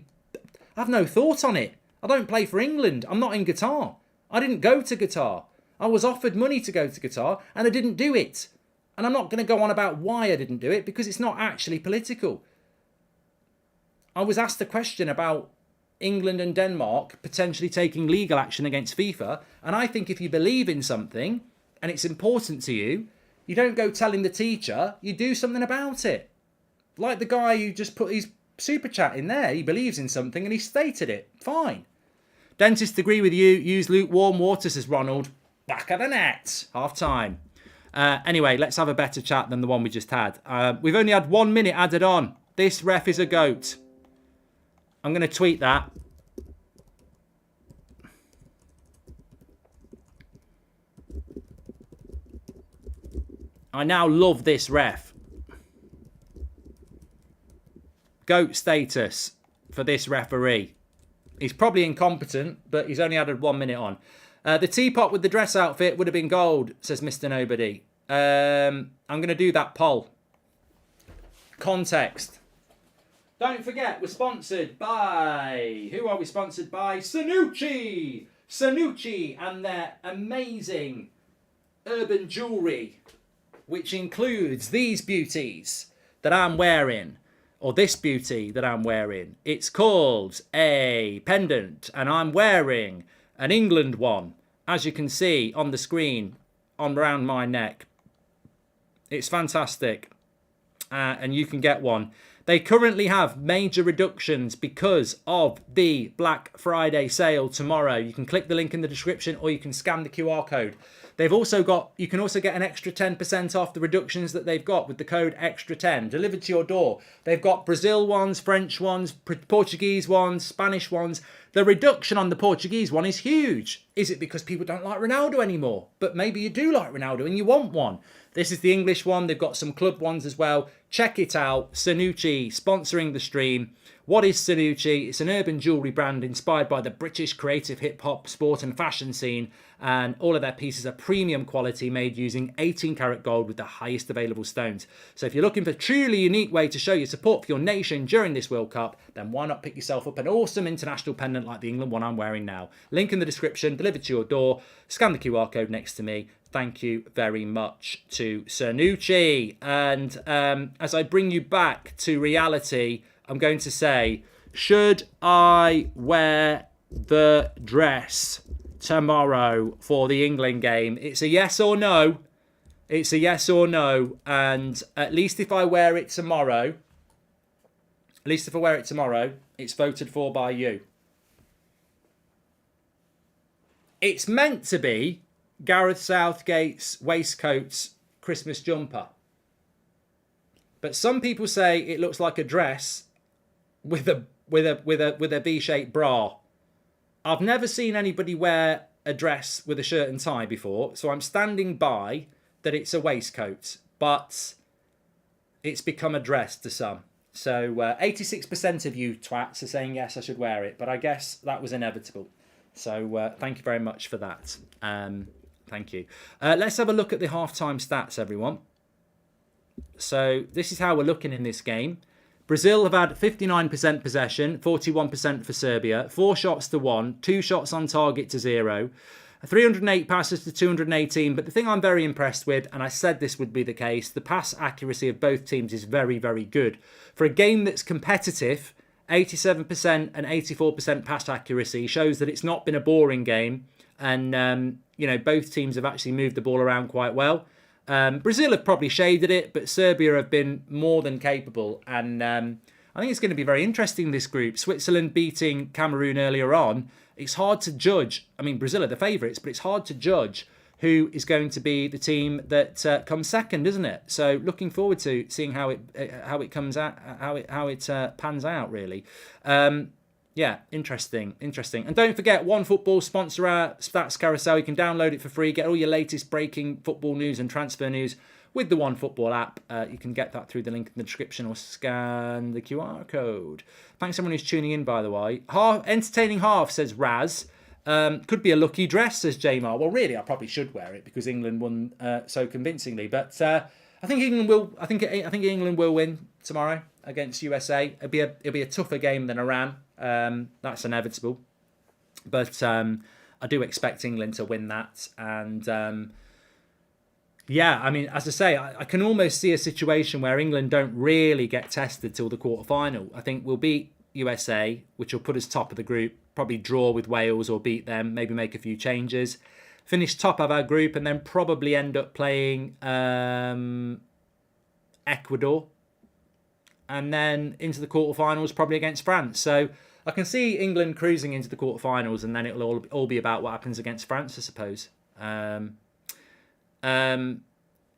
have no thought on it. I don't play for England. I'm not in Qatar. I didn't go to Qatar. I was offered money to go to Qatar and I didn't do it. And I'm not going to go on about why I didn't do it because it's not actually political. I was asked a question about England and Denmark potentially taking legal action against FIFA. And I think if you believe in something and it's important to you, you don't go telling the teacher, you do something about it. Like the guy who just put his super chat in there. He believes in something and he stated it. Fine. Dentists agree with you. Use lukewarm water, says Ronald. Back of the net. Half time. Anyway, let's have a better chat than the one we just had. We've only had 1 minute added on. This ref is a goat. I'm going to tweet that. I now love this ref. GOAT status for this referee. He's probably incompetent, but he's only added 1 minute on. The teapot with the dress outfit would have been gold, says Mr. Nobody. I'm going to do that poll. Context. Don't forget, we're sponsored by... Who are we sponsored by? Sanucci! Sanucci and their amazing urban jewellery, which includes these beauties that I'm wearing, or this beauty that I'm wearing. It's called a pendant, and I'm wearing an England one, as you can see on the screen, on around my neck. It's fantastic, and you can get one. They currently have major reductions because of the Black Friday sale tomorrow. You can click the link in the description, or you can scan the QR code. They've also got, you can also get an extra 10% off the reductions that they've got with the code extra10 delivered to your door. They've got Brazil ones, French ones, Portuguese ones, Spanish ones. The reduction on the Portuguese one is huge. Is it because people don't like Ronaldo anymore? But maybe you do like Ronaldo and you want one. This is the English one. They've got some club ones as well. Check it out. Sanucci sponsoring the stream. What is Sanucci? It's an urban jewellery brand inspired by the British creative hip-hop, sport and fashion scene. And all of their pieces are premium quality, made using 18-karat gold with the highest available stones. So if you're looking for a truly unique way to show your support for your nation during this World Cup, then why not pick yourself up an awesome international pendant like the England one I'm wearing now. Link in the description, delivered to your door. Scan the QR code next to me. Thank you very much to Sanucci. And as I bring you back to reality, I'm going to say, should I wear the dress tomorrow for the England game? It's a yes or no. It's a yes or no. And at least if I wear it tomorrow, it's voted for by you. It's meant to be Gareth Southgate's waistcoat's Christmas jumper. But some people say it looks like a dress with a V-shaped bra. I've never seen anybody wear a dress with a shirt and tie before, so I'm standing by that it's a waistcoat, but it's become a dress to some. So 86% of you twats are saying yes, I should wear it, but I guess that was inevitable. So thank you very much for that. Thank you. Let's have a look at the halftime stats, everyone. So this is how we're looking in this game. Brazil have had 59% possession, 41% for Serbia, 4 shots to 1, 2 shots on target to 0, 308 passes to 218. But the thing I'm very impressed with, and I said this would be the case, the pass accuracy of both teams is very, very good. For a game that's competitive, 87% and 84% pass accuracy shows that it's not been a boring game. And, you know, both teams have actually moved the ball around quite well. Brazil have probably shaded it, but Serbia have been more than capable. And I think it's going to be very interesting, this group. Switzerland beating Cameroon earlier on. It's hard to judge. I mean, Brazil are the favourites, but it's hard to judge who is going to be the team that comes second, isn't it? So looking forward to seeing how it comes out, how it pans out, really. Yeah, interesting. And don't forget, OneFootball sponsor our Stats Carousel. You can download it for free. Get all your latest breaking football news and transfer news with the OneFootball app. You can get that through the link in the description or scan the QR code. Thanks everyone who's tuning in, by the way. Entertaining half, says Raz. Could be a lucky dress, says Jamar. Well, really, I probably should wear it because England won so convincingly. But I think England will. I think England will win tomorrow against USA. It'll be a tougher game than Iran. That's inevitable, but I do expect England to win that. And yeah, I mean, as I say, I can almost see a situation where England don't really get tested till the quarterfinal. I think we'll beat USA, which will put us top of the group. Probably draw with Wales or beat them. Maybe make a few changes. Finish top of our group, and then probably end up playing Ecuador. And then into the quarterfinals, probably against France. So I can see England cruising into the quarterfinals, and then it'll all be about what happens against France, I suppose.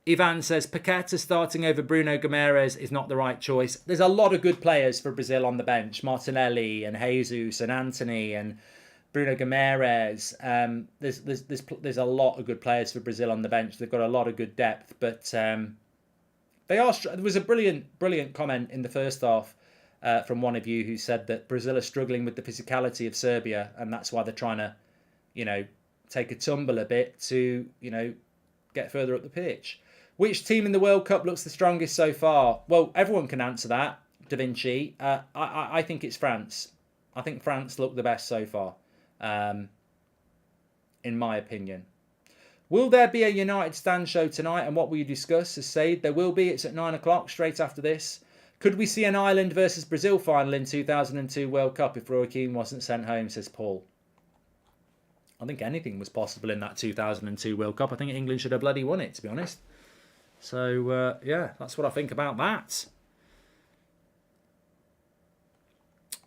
Ivan says Paqueta starting over Bruno Guimaraes is not the right choice. There's a lot of good players for Brazil on the bench: Martinelli and Jesus and Anthony and Bruno Guimaraes. There's a lot of good players for Brazil on the bench. They've got a lot of good depth, but they are. There was a brilliant comment in the first half from one of you who said that Brazil are struggling with the physicality of Serbia, and that's why they're trying to, you know, take a tumble a bit to, you know, get further up the pitch. Which team in the World Cup looks the strongest so far? Well, everyone can answer that, Da Vinci. I think it's France. I think France look the best so far, in my opinion. Will there be a United Stand show tonight, and what will you discuss? As said, there will be. It's at 9 o'clock, straight after this. Could we see an Ireland versus Brazil final in 2002 World Cup if Roy Keane wasn't sent home, says Paul. I think anything was possible in that 2002 World Cup. I think England should have bloody won it, to be honest. So, yeah, that's what I think about that.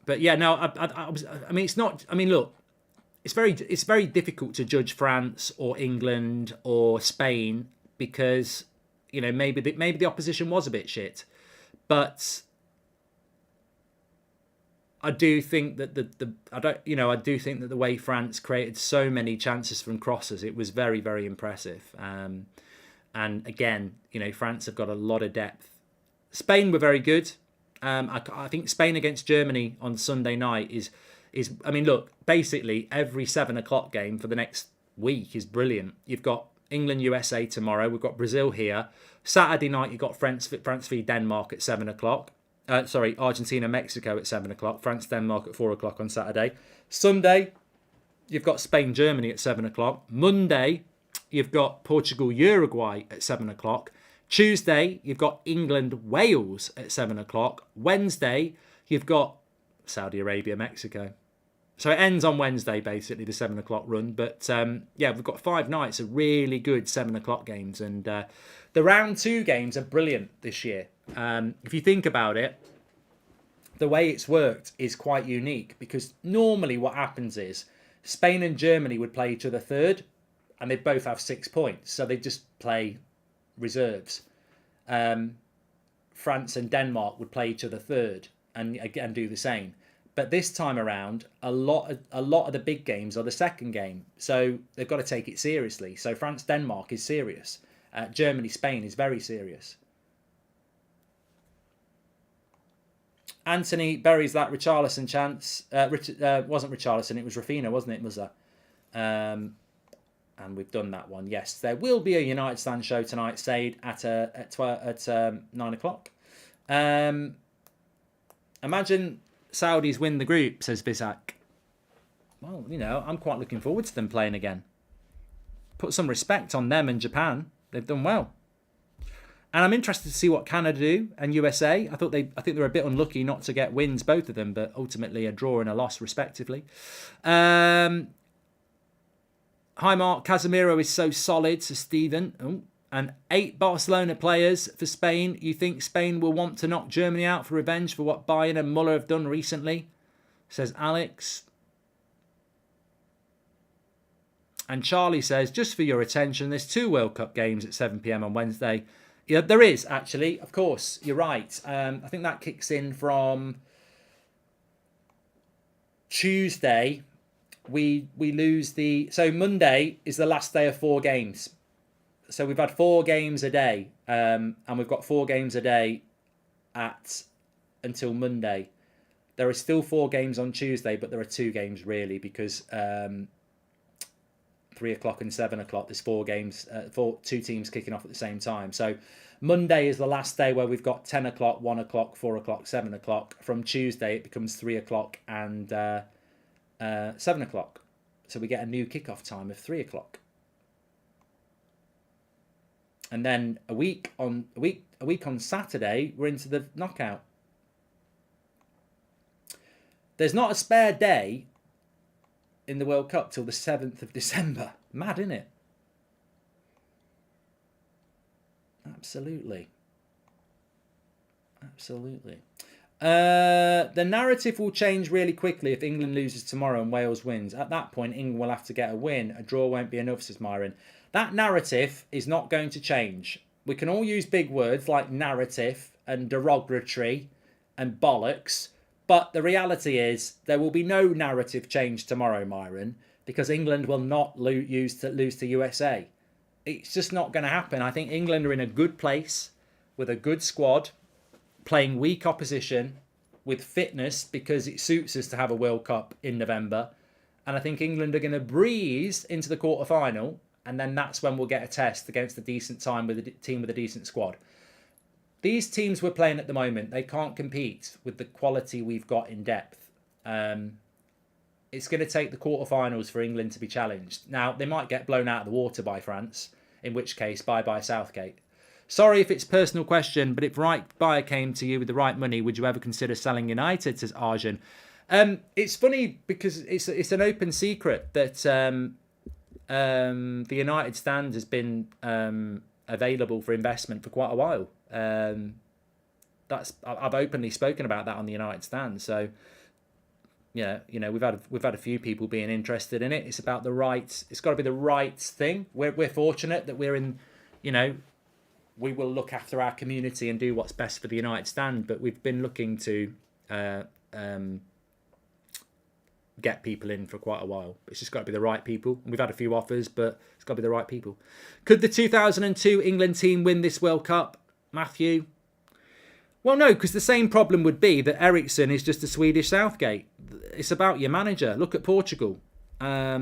But, yeah, no, I mean, it's not... I mean, look, it's very difficult to judge France or England or Spain because, you know, maybe the opposition was a bit shit. But I do think that I do think that the way France created so many chances from crosses, it was very, very impressive. And again, you know, France have got a lot of depth. Spain were very good. I think Spain against Germany on Sunday night is. I mean, look, basically every 7 o'clock game for the next week is brilliant. You've got England, USA tomorrow. We've got Brazil here. Saturday night, you've got France v Denmark at 7 o'clock. Argentina, Mexico at 7 o'clock. France, Denmark at 4 o'clock on Saturday. Sunday, you've got Spain, Germany at 7 o'clock. Monday, you've got Portugal, Uruguay at 7 o'clock. Tuesday, you've got England, Wales at 7 o'clock. Wednesday, you've got Saudi Arabia, Mexico. So it ends on Wednesday, basically, the 7 o'clock run. But, yeah, we've got 5 nights of really good 7 o'clock games. And the round 2 games are brilliant this year. If you think about it, the way it's worked is quite unique. Because normally what happens is Spain and Germany would play each other third. And they both have 6 points. So they just play reserves. France and Denmark would play each other third. And again, do the same. But this time around, a lot of the big games are the second game. So they've got to take it seriously. So France-Denmark is serious. Germany-Spain is very serious. Anthony buries that Richarlison chance. Wasn't Richarlison, it was Rafinha, wasn't it, Muzza? And we've done that one. Yes, there will be a United Stand show tonight, Said, at 9 o'clock. Imagine Saudis win the group, says Visak. Well, you know, I'm quite looking forward to them playing again. Put some respect on them and Japan. They've done well. And I'm interested to see what Canada do and USA. I think they're a bit unlucky not to get wins, both of them, but ultimately a draw and a loss, respectively. Hi, Mark. Casemiro is so solid, says Stephen. Oh. And 8 Barcelona players for Spain. You think Spain will want to knock Germany out for revenge for what Bayern and Muller have done recently? Says Alex. And Charlie says, just for your attention, there's 2 World Cup games at 7 p.m. on Wednesday. Yeah, there is, actually. Of course, you're right. I think that kicks in from Tuesday. We lose the... So Monday is the last day of 4 games. So we've had 4 games a day, and we've got 4 games a day until Monday. There are still 4 games on Tuesday, but there are 2 games really because 3 o'clock and 7 o'clock. There's 4 games, 2 teams kicking off at the same time. So Monday is the last day where we've got 10 o'clock, 1 o'clock, 4 o'clock, 7 o'clock. From Tuesday it becomes 3 o'clock and 7 o'clock. So we get a new kickoff time of 3 o'clock. And then a week on Saturday, we're into the knockout. There's not a spare day in the World Cup till the 7th of December. Mad, isn't it? Absolutely. Absolutely. The narrative will change really quickly if England loses tomorrow and Wales wins. At that point, England will have to get a win. A draw won't be enough, says Myron. That narrative is not going to change. We can all use big words like narrative and derogatory and bollocks, but the reality is there will be no narrative change tomorrow, Myron, because England will not lose to USA. It's just not going to happen. I think England are in a good place with a good squad, playing weak opposition with fitness because it suits us to have a World Cup in November. And I think England are going to breeze into the quarterfinal and then that's when we'll get a test against a decent time with a team with a decent squad. These teams we're playing at the moment, they can't compete with the quality we've got in depth. It's going to take the quarterfinals for England to be challenged. Now, they might get blown out of the water by France, in which case, bye-bye Southgate. Sorry if it's a personal question, but if the right buyer came to you with the right money, would you ever consider selling United, says Arjun. It's funny because it's an open secret that the United stand has been available for investment for quite a while. I've openly spoken about that on the United stand. So yeah, we've had a few people being interested in it. It's about the right. It's got to be the right thing. We're fortunate that we're in. We will look after our community and do what's best for the United stand. But we've been looking to get people in for quite a while. It's just got to be the right people. We've had a few offers, but it's got to be the right people. Could the 2002 England team win this World Cup, Matthew? Well, no, because the same problem would be that Ericsson is just a Swedish Southgate. It's about your manager. Look at Portugal. I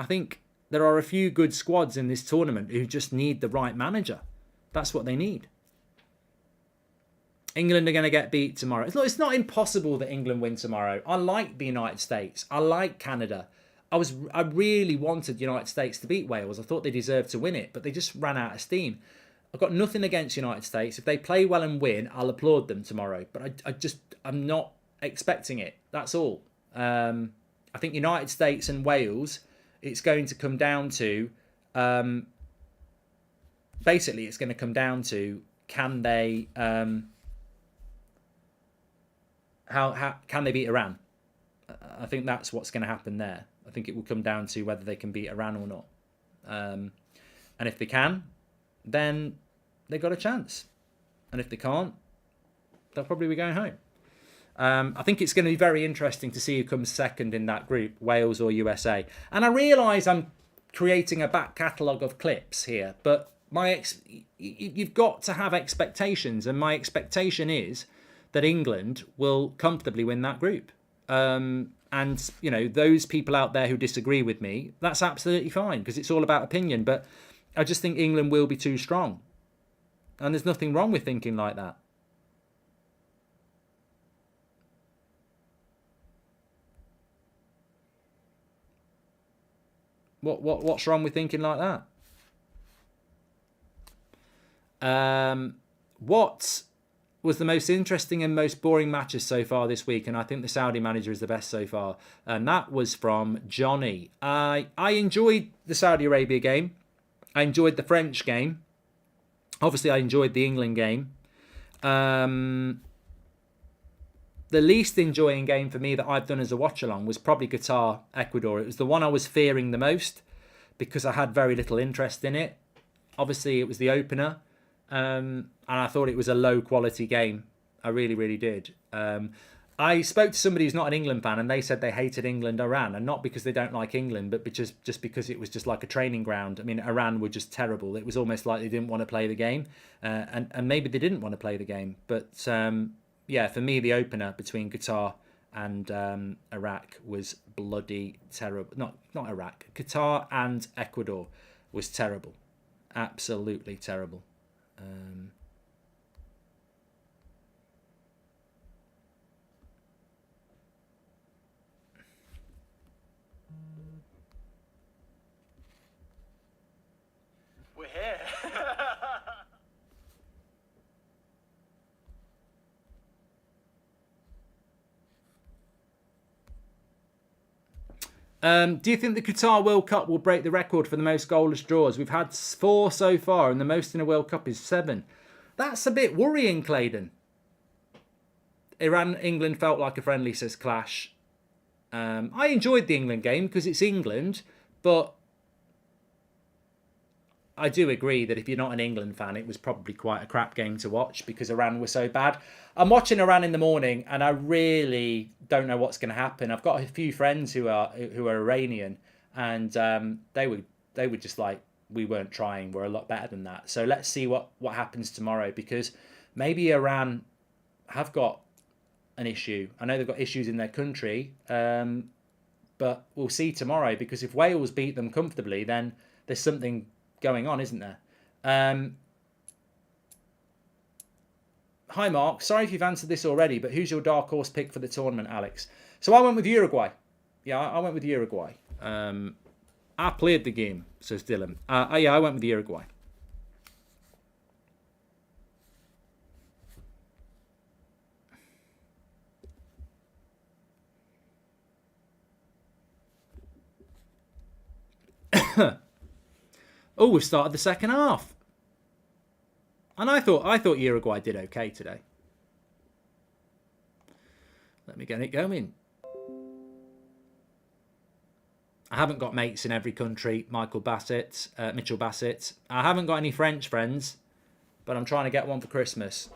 think there are a few good squads in this tournament who just need the right manager. That's what they need. England are going to get beat tomorrow. It's not impossible that England win tomorrow. I like the United States. I like Canada. I really wanted the United States to beat Wales. I thought they deserved to win it, but they just ran out of steam. I've got nothing against United States. If they play well and win, I'll applaud them tomorrow. But I'm not expecting it. That's all. I think United States and Wales, it's going to come down to... basically, it's going to come down to can they... How can they beat Iran? I think that's what's going to happen there. I think it will come down to whether they can beat Iran or not. And if they can, then they've got a chance. And if they can't, they'll probably be going home. I think it's going to be very interesting to see who comes second in that group, Wales or USA. And I realise I'm creating a back catalogue of clips here, but you've got to have expectations. And my expectation is that England will comfortably win that group. And, those people out there who disagree with me, that's absolutely fine because it's all about opinion. But I just think England will be too strong. And there's nothing wrong with thinking like that. What's wrong with thinking like that? What was the most interesting and most boring matches so far this week? And I think the Saudi manager is the best so far. And that was from Johnny. I enjoyed the Saudi Arabia game. I enjoyed the French game. Obviously, I enjoyed the England game. The least enjoying game for me that I've done as a watch-along was probably Qatar, Ecuador. It was the one I was fearing the most because I had very little interest in it. Obviously, it was the opener. And I thought it was a low-quality game. I really, really did. I spoke to somebody who's not an England fan, and they said they hated England-Iran, and not because they don't like England, but just because it was just like a training ground. I mean, Iran were just terrible. It was almost like they didn't want to play the game, and maybe they didn't want to play the game. But yeah, for me, the opener between Qatar and Iraq was bloody terrible. Not Iraq. Qatar and Ecuador was terrible. Absolutely terrible. We're here. Do you think the Qatar World Cup will break the record for the most goalless draws? We've had 4 so far, and the most in a World Cup is 7. That's a bit worrying, Claydon. Iran-England felt like a friendly, says Clash. I enjoyed the England game because it's England, but I do agree that if you're not an England fan, it was probably quite a crap game to watch because Iran were so bad. I'm watching Iran in the morning, and I really don't know what's going to happen. I've got a few friends who are Iranian, and they were just like, we weren't trying. We're a lot better than that. So let's see what happens tomorrow, because maybe Iran have got an issue. I know they've got issues in their country, But we'll see tomorrow, because if Wales beat them comfortably, then there's something going on, isn't there? Hi, Mark. Sorry if you've answered this already, but who's your dark horse pick for the tournament, Alex? So I went with Uruguay. Yeah, I went with Uruguay. I played the game, says Dylan. Yeah, I went with Uruguay. Oh, we've started the second half. And I thought Uruguay did okay today. Let me get it going. I haven't got mates in every country. Mitchell Bassett. I haven't got any French friends, but I'm trying to get one for Christmas.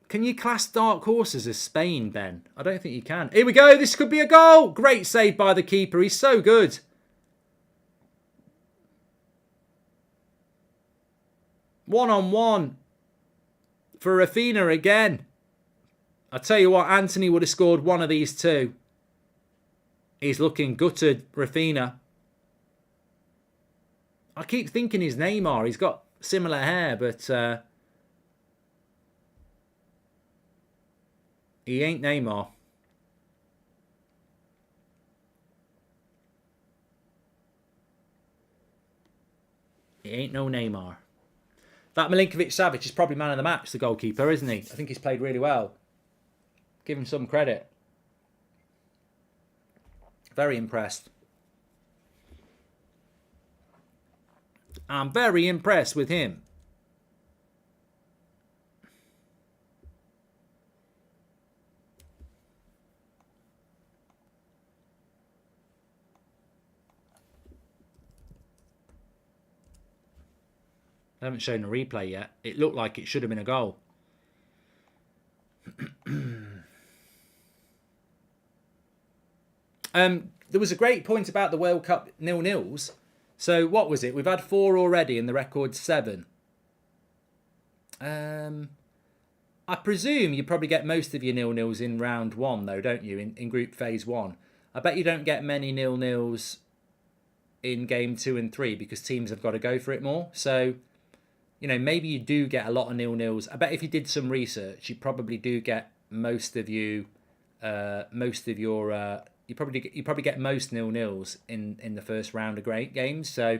Can you class dark horses as Spain, Ben? I don't think you can. Here we go. This could be a goal. Great save by the keeper. He's so good. One-on-one for Rafinha again. I tell you what, Anthony would have scored one of these two. He's looking gutted, Rafinha. I keep thinking he's Neymar. He's got similar hair, but he ain't Neymar. He ain't no Neymar. That Milinkovic-Savic is probably man of the match, the goalkeeper, isn't he? I think he's played really well. Give him some credit. Very impressed. I'm very impressed with him. I haven't shown a replay yet. It looked like it should have been a goal. There was a great point about the World Cup 0-0s. So what was it? We've had 4 already and the record's 7. I presume you probably get most of your 0-0s in round 1 though, don't you? In group phase 1. I bet you don't get many 0-0s in game 2 and 3 because teams have got to go for it more. So, you know, maybe you do get a lot of 0-0s. I bet if you did some research, you probably do get most of your you probably get most 0-0s in the first round of great games. So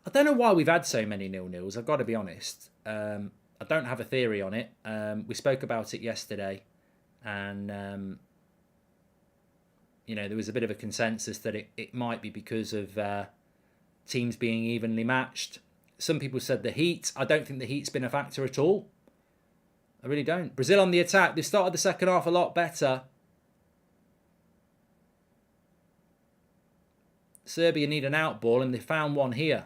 I don't know why we've had so many 0-0s. I've got to be honest. I don't have a theory on it. We spoke about it yesterday, and you know, there was a bit of a consensus that it might be because of teams being evenly matched. Some people said the heat. I don't think the heat's been a factor at all. I really don't. Brazil on the attack. They started the second half a lot better. Serbia need an out ball, and they found one here.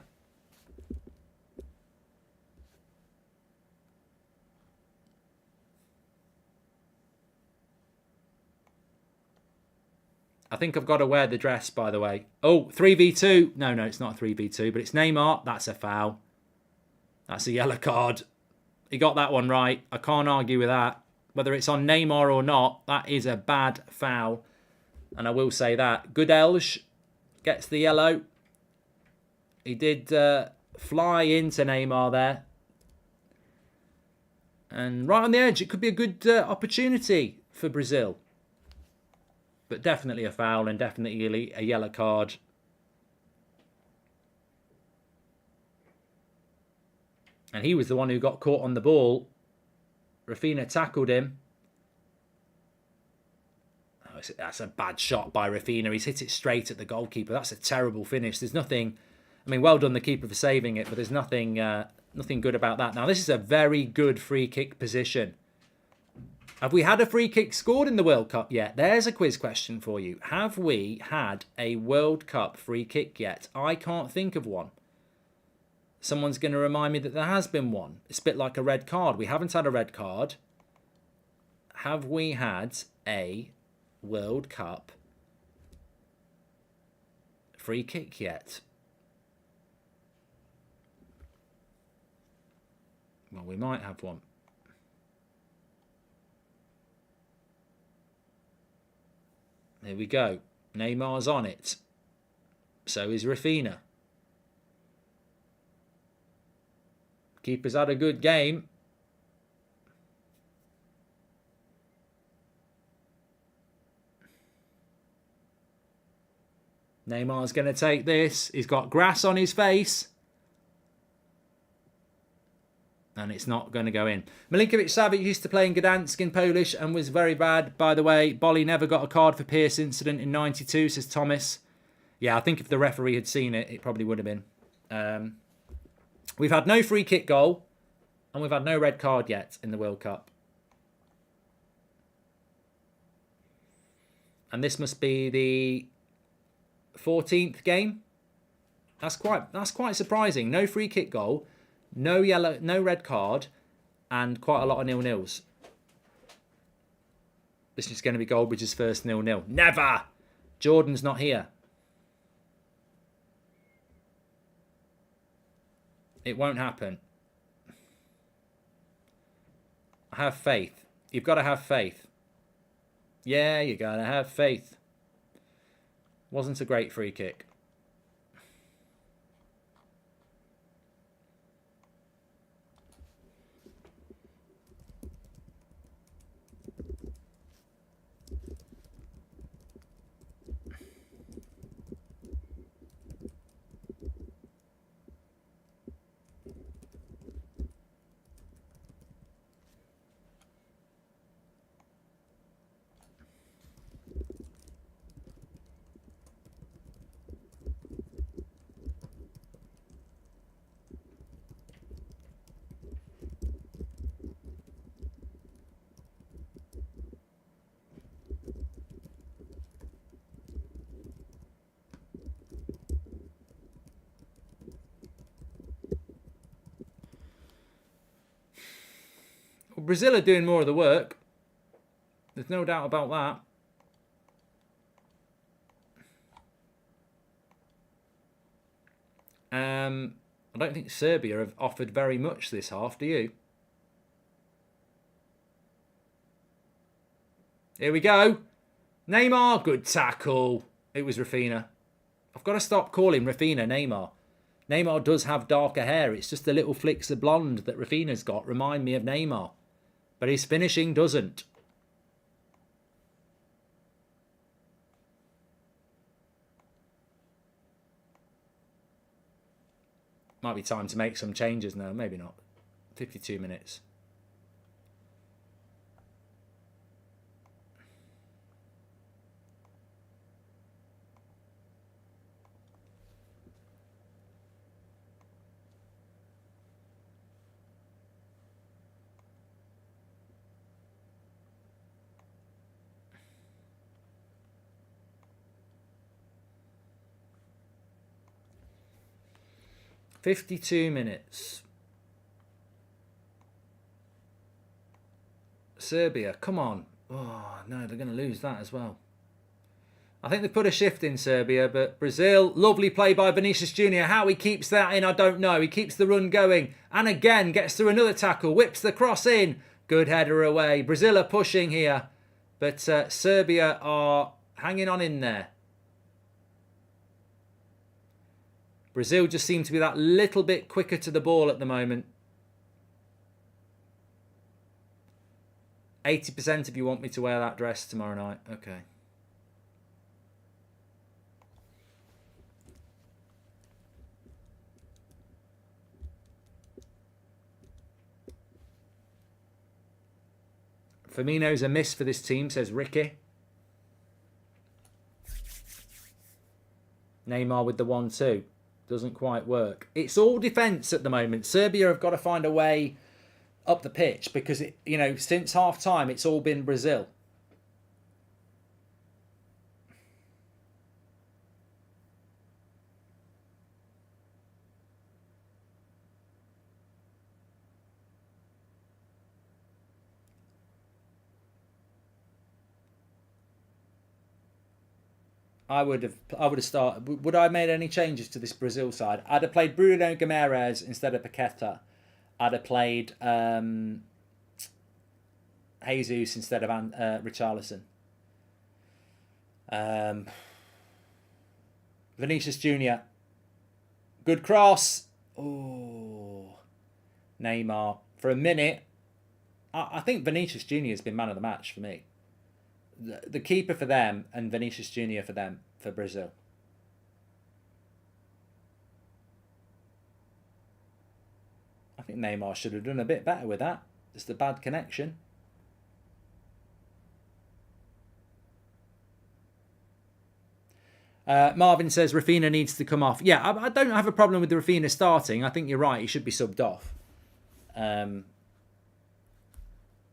I think I've got to wear the dress, by the way. Oh, 3v2. No, it's not a 3v2, but it's Neymar. That's a foul. That's a yellow card. He got that one right. I can't argue with that. Whether it's on Neymar or not, that is a bad foul. And I will say that. Goldbridge gets the yellow. He did fly into Neymar there. And right on the edge, it could be a good opportunity for Brazil. But definitely a foul and definitely a yellow card. And he was the one who got caught on the ball. Rafinha tackled him. Oh, that's a bad shot by Rafinha. He's hit it straight at the goalkeeper. That's a terrible finish. There's nothing... I mean, well done the keeper for saving it, but there's nothing good about that. Now, this is a very good free kick position. Have we had a free kick scored in the World Cup yet? There's a quiz question for you. Have we had a World Cup free kick yet? I can't think of one. Someone's going to remind me that there has been one. It's a bit like a red card. We haven't had a red card. Have we had a World Cup free kick yet? Well, we might have one. Here we go. Neymar's on it. So is Rafinha. Keeper's had a good game. Neymar's going to take this. He's got grass on his face. And it's not going to go in. Milinkovic-Savic used to play in Gdansk in Polish and was very bad. By the way, Bolly never got a card for Pierce incident in 92, says Thomas. Yeah, I think if the referee had seen it, it probably would have been. We've had no free kick goal. And we've had no red card yet in the World Cup. And this must be the 14th game. That's quite surprising. No free kick goal. No yellow, no red card, and quite a lot of 0-0s. This is going to be Goldbridge's first 0-0. Never! Jordan's not here. It won't happen. I have faith. You've got to have faith. Yeah, you got to have faith. Wasn't a great free kick. Well, Brazil are doing more of the work. There's no doubt about that. I don't think Serbia have offered very much this half, do you? Here we go. Neymar, good tackle. It was Rafinha. I've got to stop calling Rafinha Neymar. Neymar does have darker hair. It's just the little flicks of blonde that Rafinha's got remind me of Neymar. But his finishing doesn't. Might be time to make some changes now. Maybe not. 52 minutes. $52 minutes. Serbia, come on. Oh, no, they're going to lose that as well. I think they put a shift in Serbia, but Brazil, lovely play by Vinicius Jr. How he keeps that in, I don't know. He keeps the run going. And again, gets through another tackle, whips the cross in. Good header away. Brazil are pushing here, but Serbia are hanging on in there. Brazil just seem to be that little bit quicker to the ball at the moment. 80% if you want me to wear that dress tomorrow night. Okay. Firmino's a miss for this team, says Ricky. Neymar with the 1-2. Doesn't quite work. It's all defence at the moment. Serbia have got to find a way up the pitch because, since half-time, it's all been Brazil. I would have started. Would I have made any changes to this Brazil side? I'd have played Bruno Guimaraes instead of Paqueta. I'd have played Jesus instead of Richarlison. Vinicius Junior. Good cross. Oh, Neymar. For a minute, I think Vinicius Junior has been man of the match for me. The keeper for them and Vinicius Junior for them, for Brazil. I think Neymar should have done a bit better with that. Just a bad connection. Marvin says Rafinha needs to come off. Yeah, I don't have a problem with the Rafinha starting. I think you're right. He should be subbed off.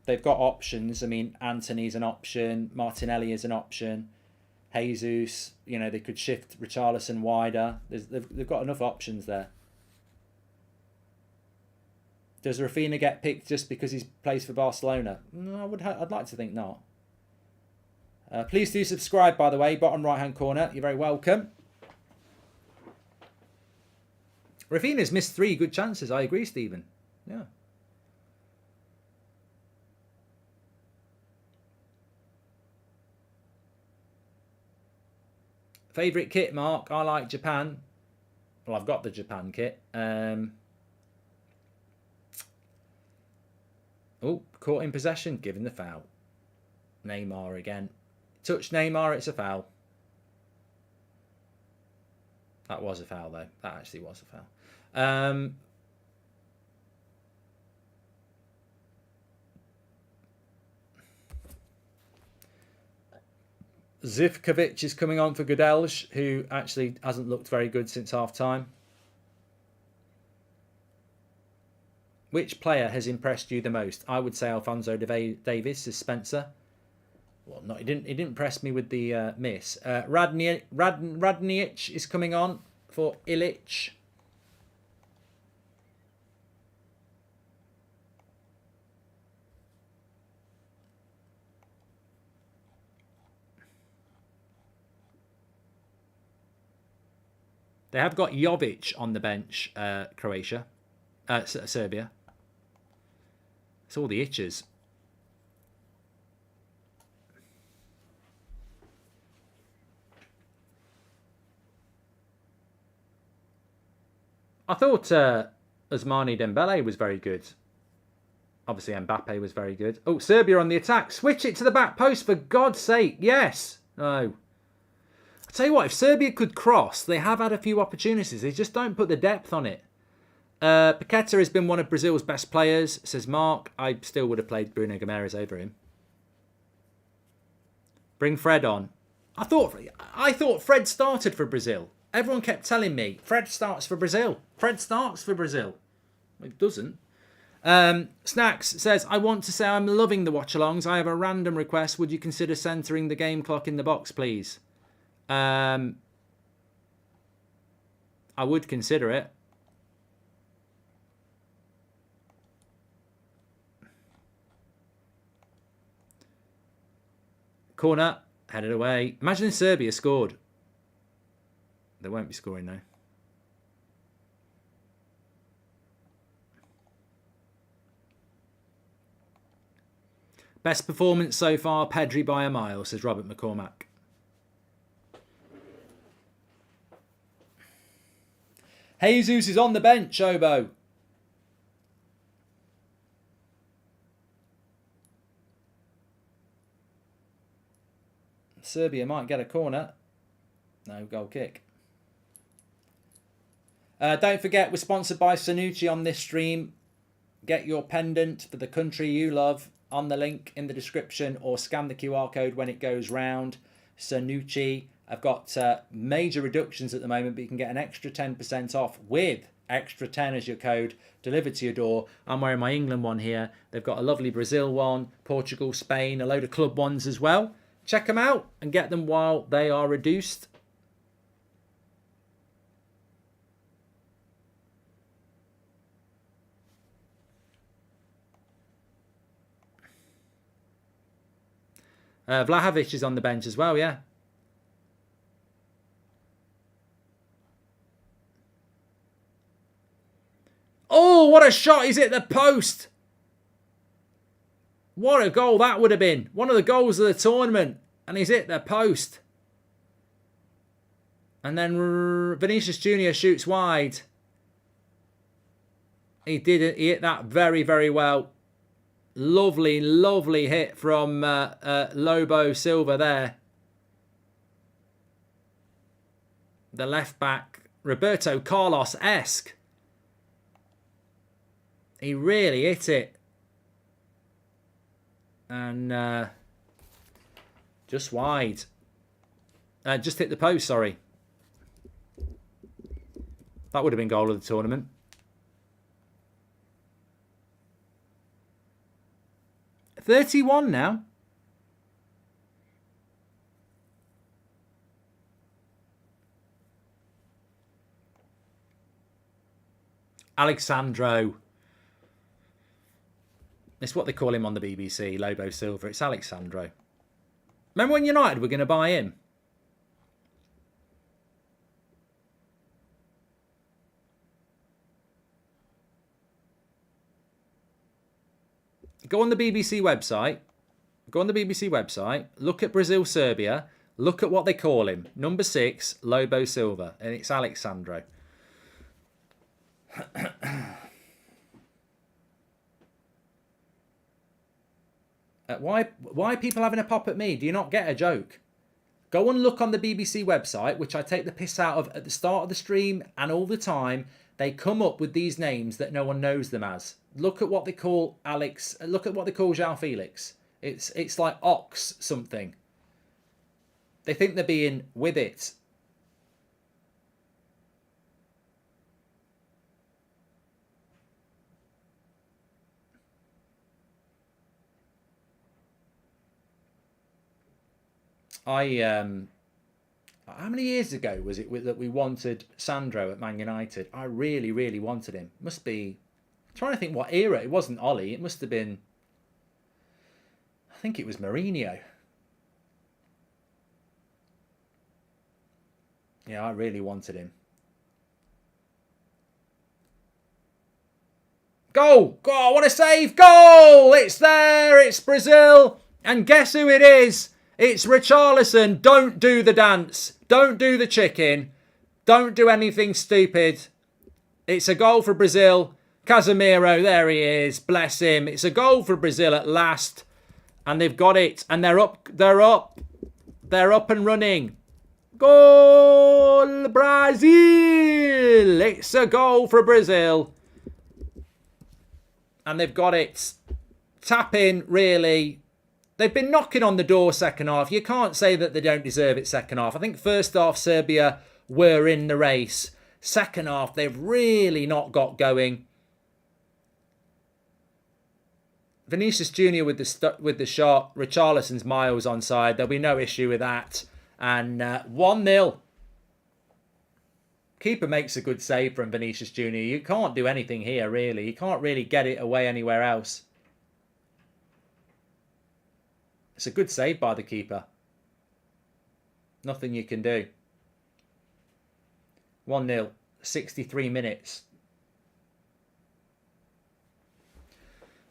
They've got options. I mean, Anthony's an option. Martinelli is an option. Jesus, you know, they could shift Richarlison wider. They've got enough options there. Does Rafinha get picked just because he plays for Barcelona? No, I'd like to think not. Please do subscribe, by the way, bottom right-hand corner. You're very welcome. Rafinha's missed 3 good chances. I agree, Stephen. Yeah. Favourite kit, Mark? I like Japan. Well, I've got the Japan kit. Oh, caught in possession, given the foul. Neymar again. Touch Neymar, it's a foul. That was a foul, though. That actually was a foul. Zivkovic is coming on for Godelj, who actually hasn't looked very good since half-time. Which player has impressed you the most? I would say Alphonso Davies is Spencer. Well, no, he didn't impress me with the miss. Radnic is coming on for Ilic. They have got Jovic on the bench, Croatia, Serbia. It's all the itches. I thought Ousmane Dembele was very good. Obviously, Mbappe was very good. Oh, Serbia on the attack. Switch it to the back post, for God's sake. Yes. No. I'll tell you what, if Serbia could cross, they have had a few opportunities. They just don't put the depth on it. Paqueta has been one of Brazil's best players, says Mark. I still would have played Bruno Guimaraes over him. Bring Fred on. I thought Fred started for Brazil. Everyone kept telling me, Fred starts for Brazil. Fred starts for Brazil. It doesn't. Snacks says, I want to say I'm loving the watch-alongs. I have a random request. Would you consider centering the game clock in the box, please? I would consider it. Corner, headed away. Imagine if Serbia scored. They won't be scoring though. Best performance so far, Pedri by a mile, says Robert McCormack. Jesus is on the bench, Obo. Serbia might get a corner. No, goal kick. Don't forget, we're sponsored by Sanucci on this stream. Get your pendant for the country you love on the link in the description, or scan the QR code when it goes round. Sanucci. I've got major reductions at the moment, but you can get an extra 10% off with extra 10 as your code delivered to your door. I'm wearing my England one here. They've got a lovely Brazil one, Portugal, Spain, a load of club ones as well. Check them out and get them while they are reduced. Vlahovic is on the bench as well, yeah. Oh, what a shot. He's hit the post. What a goal that would have been. One of the goals of the tournament. And he's hit the post. And then Vinicius Junior shoots wide. He did it. He hit that very, very well. Lovely, lovely hit from Lobo Silva there. The left back, Roberto Carlos-esque. He really hit it. And just wide. Just hit the post, sorry. That would have been goal of the tournament. $31 now. Alexandro. It's what they call him on the BBC, Lobo Silva. It's Alexandro. Remember when United were going to buy him? Go on the BBC website. Go on the BBC website. Look at Brazil, Serbia. Look at what they call him. Number 6, Lobo Silva. And it's Alexandro. Why are people having a pop at me? Do you not get a joke? Go and look on the BBC website, which I take the piss out of at the start of the stream and all the time. They come up with these names that no one knows them as. Look at what they call Alex. Look at what they call João Felix. It's like Ox something. They think they're being with it. How many years ago was it that we wanted Sandro at Man United? I really, really wanted him. Must be, I'm trying to think what era. It wasn't Ollie. It must have been, I think it was Mourinho. Yeah, I really wanted him. Goal! Goal! What a save! Goal! It's there! It's Brazil! And guess who it is? It's Richarlison. Don't do the dance. Don't do the chicken. Don't do anything stupid. It's a goal for Brazil. Casemiro, there he is. Bless him. It's a goal for Brazil at last. And they've got it. And they're up. They're up. They're up and running. Goal Brazil. It's a goal for Brazil. And they've got it. Tap in, really. They've been knocking on the door second half. You can't say that they don't deserve it second half. I think first half Serbia were in the race. Second half they've really not got going. Vinicius Junior with the shot. Richarlison's miles onside. There'll be no issue with that. And 1-0. Keeper makes a good save from Vinicius Junior. You can't do anything here really. You can't really get it away anywhere else. It's a good save by the keeper. Nothing you can do. 1-0, 63 minutes.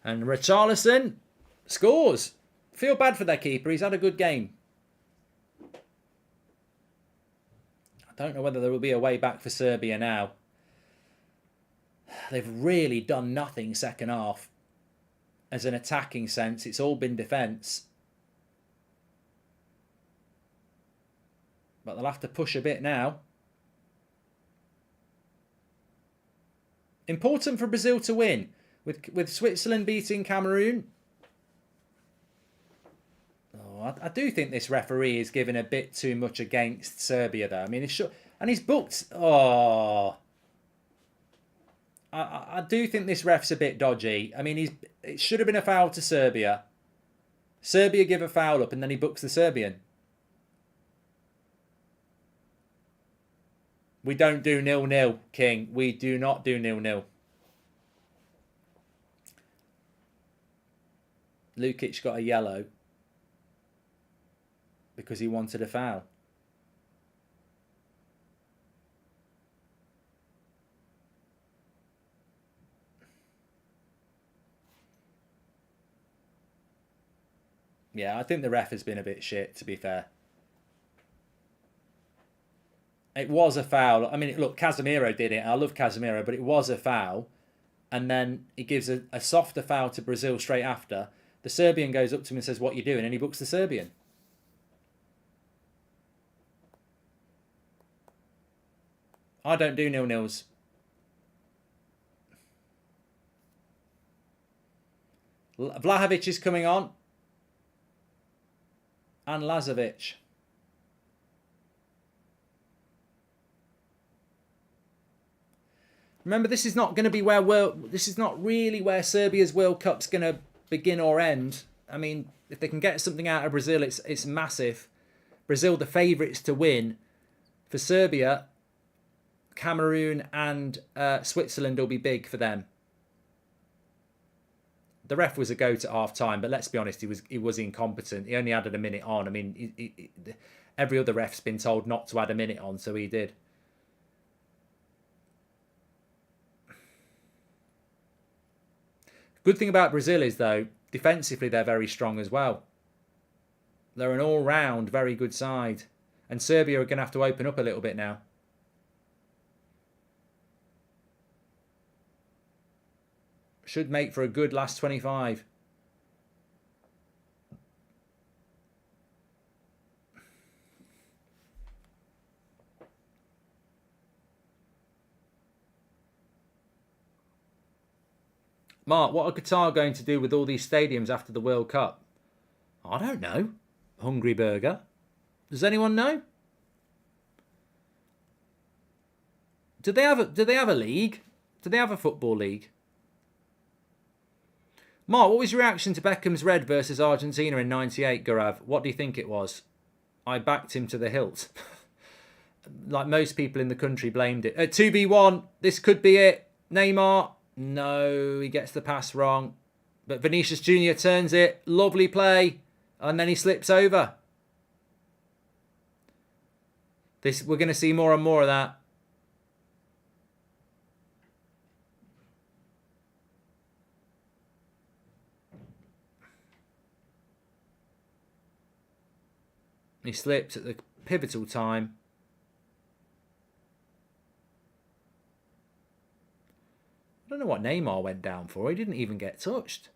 And Richarlison scores. Feel bad for their keeper. He's had a good game. I don't know whether there will be a way back for Serbia now. They've really done nothing second half. As an attacking sense, it's all been defence. But they'll have to push a bit now. Important for Brazil to win. With Switzerland beating Cameroon. Oh, I do think this referee is giving a bit too much against Serbia though. I mean, and he's booked. Oh. I do think this ref's a bit dodgy. I mean, it should have been a foul to Serbia. Serbia give a foul up and then he books the Serbian. We don't do 0-0, King. We do not do 0-0. Lukic got a yellow because he wanted a foul. Yeah, I think the ref has been a bit shit, to be fair. It was a foul. I mean, look, Casemiro did it. I love Casemiro, but it was a foul. And then he gives a softer foul to Brazil straight after. The Serbian goes up to him and says, "What are you doing?" And he books the Serbian. I don't do 0-0s. Vlahovic is coming on. And Lazovic. Remember, this is not going to be this is not really where Serbia's World Cup's going to begin or end. I mean, if they can get something out of Brazil, it's massive. Brazil, the favourites to win. For Serbia, Cameroon and Switzerland will be big for them. The ref was a goat at half time, but let's be honest, he was incompetent. He only added a minute on. I mean, every other ref's been told not to add a minute on, so he did. Good thing about Brazil is, though, defensively they're very strong as well. They're an all-round very good side. And Serbia are going to have to open up a little bit now. Should make for a good last 25. Mark, what are Qatar going to do with all these stadiums after the World Cup? I don't know. Hungry Burger. Does anyone know? Do they have a league? Do they have a football league? Mark, what was your reaction to Beckham's red versus Argentina in '98, Gaurav? What do you think it was? I backed him to the hilt. Like most people in the country blamed it. 2v1, this could be it. Neymar, no, he gets the pass wrong. But Vinicius Jr. turns it. Lovely play. And then he slips over. We're going to see more and more of that. He slipped at the pivotal time. I don't know what Neymar went down for. He didn't even get touched.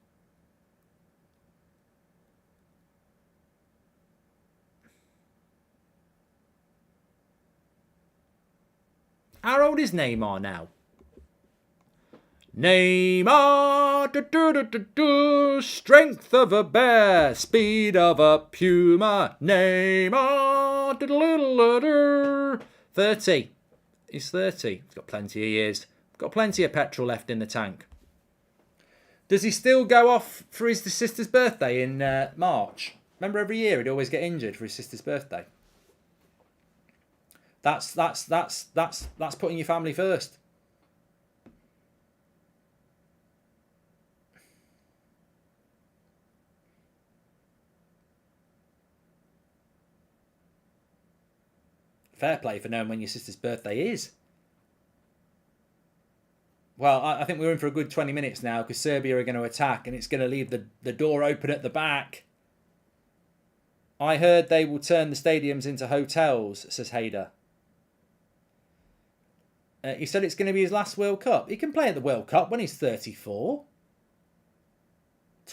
How old is Neymar now? Neymar, strength of a bear, speed of a puma. Neymar, 30. He's 30. He's got plenty of years. Got plenty of petrol left in the tank. Does he still go off for his sister's birthday in March? Remember, every year he'd always get injured for his sister's birthday. That's putting your family first. Fair play for knowing when your sister's birthday is. Well, I think we're in for a good 20 minutes now because Serbia are going to attack and it's going to leave the door open at the back. I heard they will turn the stadiums into hotels, says Hader. He said it's going to be his last World Cup. He can play at the World Cup when he's 34.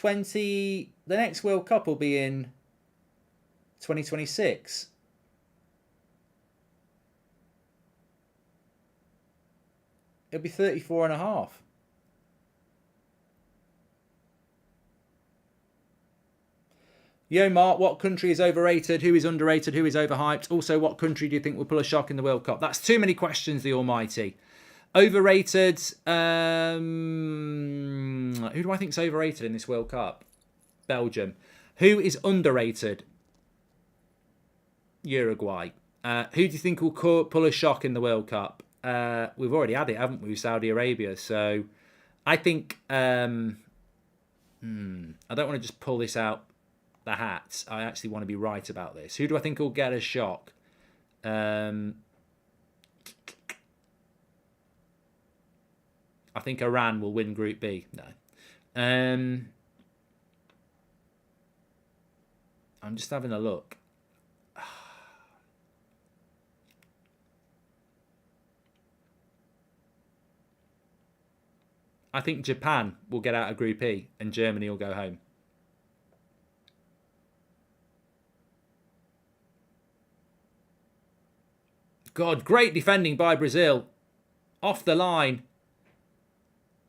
The next World Cup will be in 2026. It'll be 34 and a half. Yo, Mark, what country is overrated? Who is underrated? Who is overhyped? Also, what country do you think will pull a shock in the World Cup? That's too many questions, the almighty. Overrated. Who do I think is overrated in this World Cup? Belgium. Who is underrated? Uruguay. Who do you think will pull a shock in the World Cup? We've already had it, haven't we? Saudi Arabia. So I think I don't want to just pull this out the hat. I actually want to be right about this. Who do I think will get a shock? I think Iran will win Group B. No. I'm just having a look. I think Japan will get out of Group E and Germany will go home. God, great defending by Brazil. Off the line.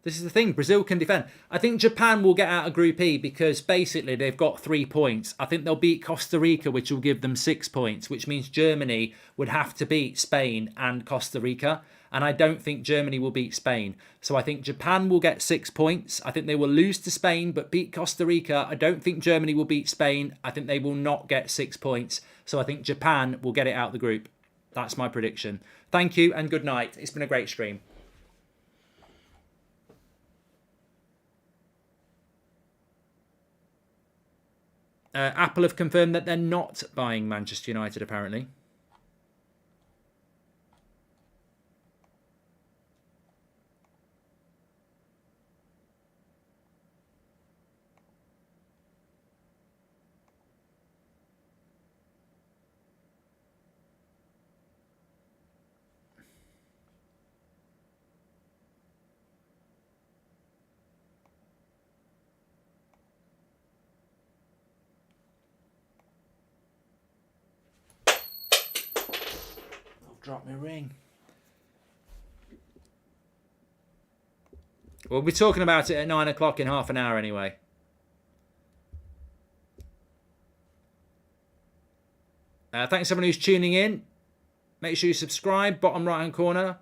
This is the thing, Brazil can defend. I think Japan will get out of Group E because basically they've got 3 points. I think they'll beat Costa Rica, which will give them 6 points, which means Germany would have to beat Spain and Costa Rica. And I don't think Germany will beat Spain. So I think Japan will get 6 points. I think they will lose to Spain, but beat Costa Rica. I don't think Germany will beat Spain. I think they will not get 6 points. So I think Japan will get it out of the group. That's my prediction. Thank you and good night. It's been a great stream. Apple have confirmed that they're not buying Manchester United, apparently. Drop my ring. We'll be talking about it at 9 o'clock in half an hour anyway. Thanks everyone who's tuning in. Make sure you subscribe, bottom right hand corner.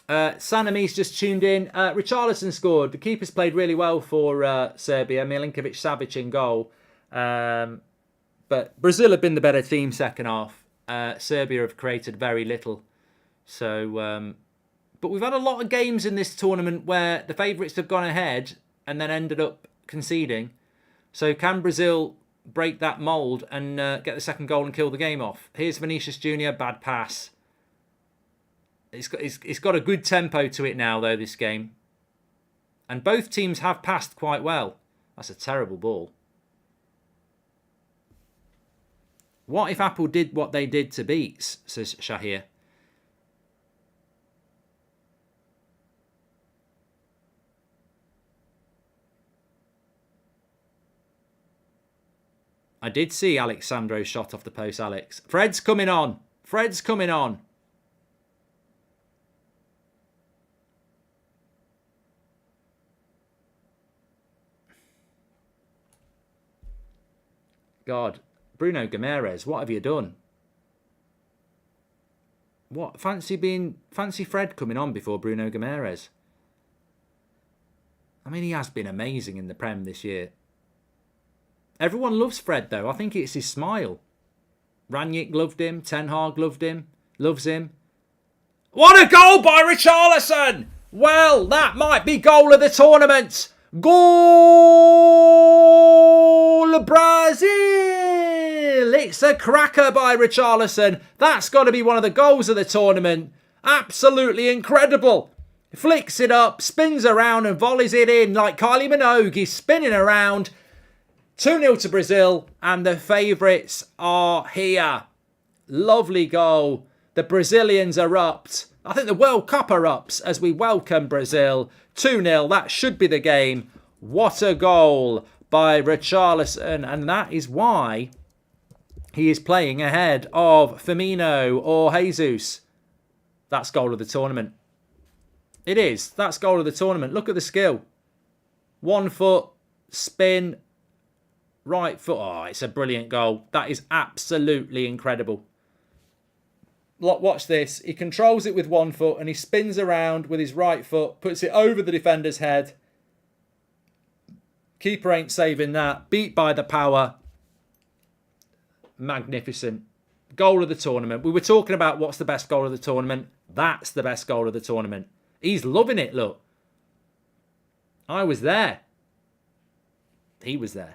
Sanamis just tuned in. Richarlison scored. The keeper's played really well for Serbia. Milinkovic-Savic in goal. But Brazil have been the better team second half. Serbia have created very little. So, but we've had a lot of games in this tournament where the favourites have gone ahead and then ended up conceding. So can Brazil break that mould and get the second goal and kill the game off? Here's Vinicius Junior, bad pass. It's got a good tempo to it now, though, this game. And both teams have passed quite well. That's a terrible ball. What if Apple did what they did to Beats, says Shahir. I did see Alexandro's shot off the post, Alex. Fred's coming on. Fred's coming on. God. Bruno Gomes, what have you done? What? Fancy Fred coming on before Bruno Gomes? I mean, he has been amazing in the Prem this year. Everyone loves Fred, though. I think it's his smile. Ranić loved him. Ten Hag loved him. Loves him. What a goal by Richarlison! Well, that might be goal of the tournament. Goal Brazil! It's a cracker by Richarlison. That's got to be one of the goals of the tournament. Absolutely incredible. Flicks it up, spins around and volleys it in like Kylie Minogue. He's spinning around. 2-0 to Brazil and the favourites are here. Lovely goal. The Brazilians erupt. I think the World Cup erupts as we welcome Brazil. 2-0. That should be the game. What a goal by Richarlison. And that is why he is playing ahead of Firmino or Jesus. That's goal of the tournament. It is. That's goal of the tournament. Look at the skill. 1 foot, spin, right foot. Oh, it's a brilliant goal. That is absolutely incredible. Watch this. He controls it with 1 foot and he spins around with his right foot, puts it over the defender's head. Keeper ain't saving that. Beat by the power. Magnificent. Goal of the tournament. We were talking about what's the best goal of the tournament. That's the best goal of the tournament. He's loving it, look. I was there. He was there.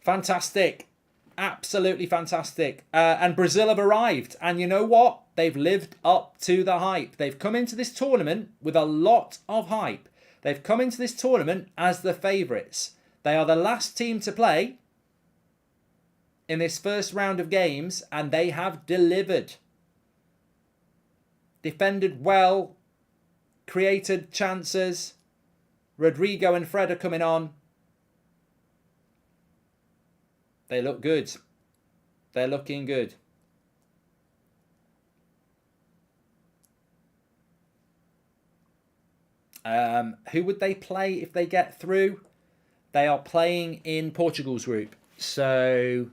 Fantastic. Absolutely fantastic. And Brazil have arrived. And you know what? They've lived up to the hype. They've come into this tournament with a lot of hype. They've come into this tournament as the favourites. They are the last team to play in this first round of games, and they have delivered. defended well, created chances. Rodrigo and Fred are coming on. They look good. They're looking good. Who would they play if they get through? They are playing in Portugal's group. So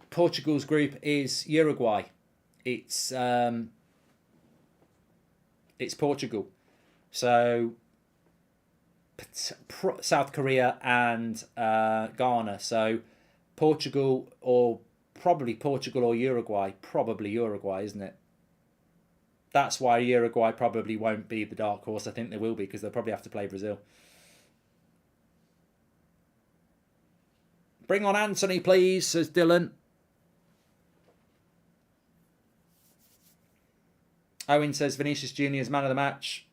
Portugal's group is Uruguay. It's Portugal. So South Korea and Ghana. So Portugal or Uruguay. Probably Uruguay, isn't it? That's why Uruguay probably won't be the dark horse. I think they will be because they'll probably have to play Brazil. Bring on Anthony, please, says Dylan. Owen says Vinicius Jr. is man of the match.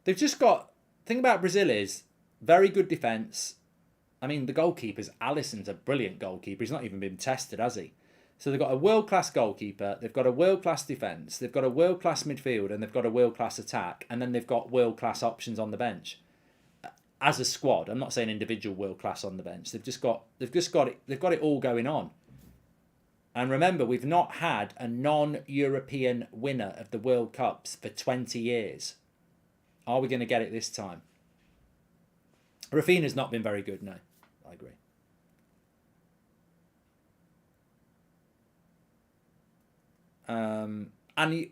They've just got... The thing about Brazil is very good defence. I mean, the goalkeeper's Alisson's a brilliant goalkeeper. He's not even been tested, has he? So they've got a world-class goalkeeper. They've got a world-class defence. They've got a world-class midfield. And they've got a world-class attack. And then they've got world-class options on the bench. As a squad, I'm not saying individual world class on the bench. They've got it all going on. And remember, we've not had a non-European winner of the World Cups for 20 years. Are we going to get it this time? Rafinha's not been very good, no. I agree. And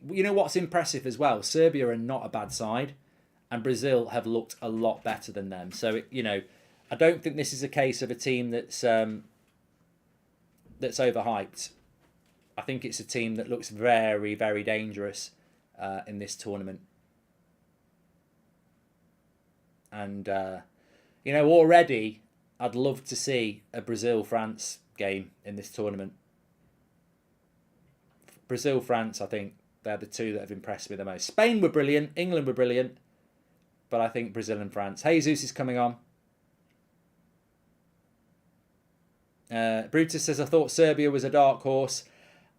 you know what's impressive as well? Serbia are not a bad side. And Brazil have looked a lot better than them. So, I don't think this is a case of a team that's overhyped. I think it's a team that looks very, very dangerous in this tournament. And, already I'd love to see a Brazil-France game in this tournament. Brazil-France, I think they're the two that have impressed me the most. Spain were brilliant. England were brilliant. But I think Brazil and France. Jesus is coming on. Brutus says, I thought Serbia was a dark horse.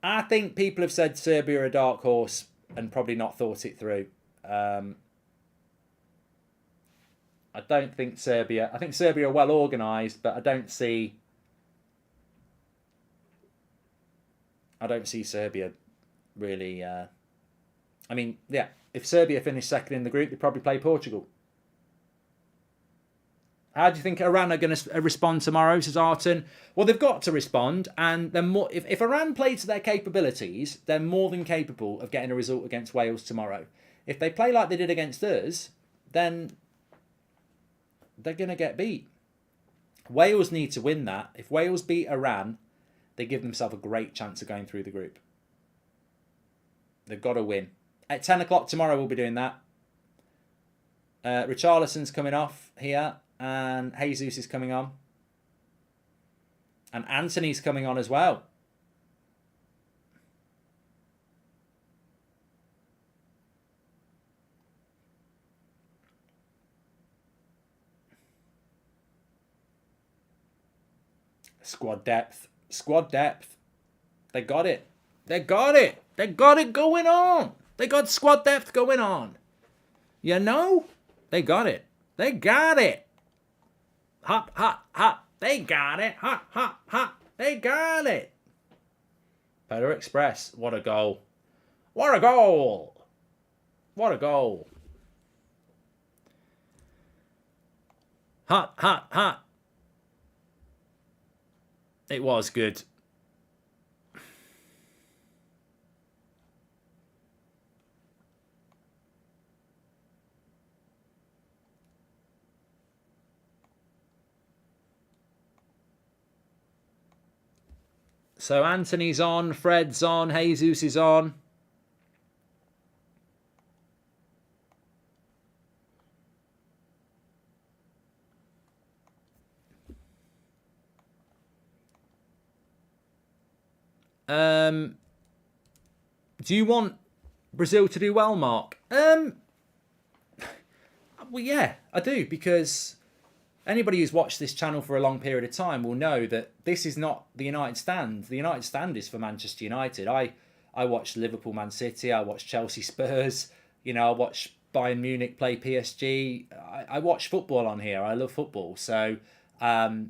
I think people have said Serbia are a dark horse and probably not thought it through. I don't think Serbia... I think Serbia are well organised, but I don't see Serbia really... if Serbia finish second in the group, they probably play Portugal. How do you think Iran are going to respond tomorrow, says Arton? Well, they've got to respond, and they're more, if Iran play to their capabilities, they're more than capable of getting a result against Wales tomorrow. If they play like they did against us, then they're going to get beat. Wales need to win that. If Wales beat Iran, they give themselves a great chance of going through the group. They've got to win. At 10 o'clock tomorrow, we'll be doing that. Richarlison's coming off here. And Jesus is coming on. And Anthony's coming on as well. Squad depth. Squad depth. They got it. They got it. They got it going on. They got squad depth going on. You know? They got it. They got it. Hop, hop, hop. They got it. Hop, hop, hop. They got it. Polar Express. What a goal. What a goal. What a goal. Hot, hot, hot. It was good. So Anthony's on, Fred's on, Jesus is on. Do you want Brazil to do well, Mark? Well, yeah, I do, because anybody who's watched this channel for a long period of time will know that this is not the United Stand. The United Stand is for Manchester United. I watched Liverpool, Man City. I watched Chelsea, Spurs. I watched Bayern Munich play PSG. I watch football on here. I love football. So, I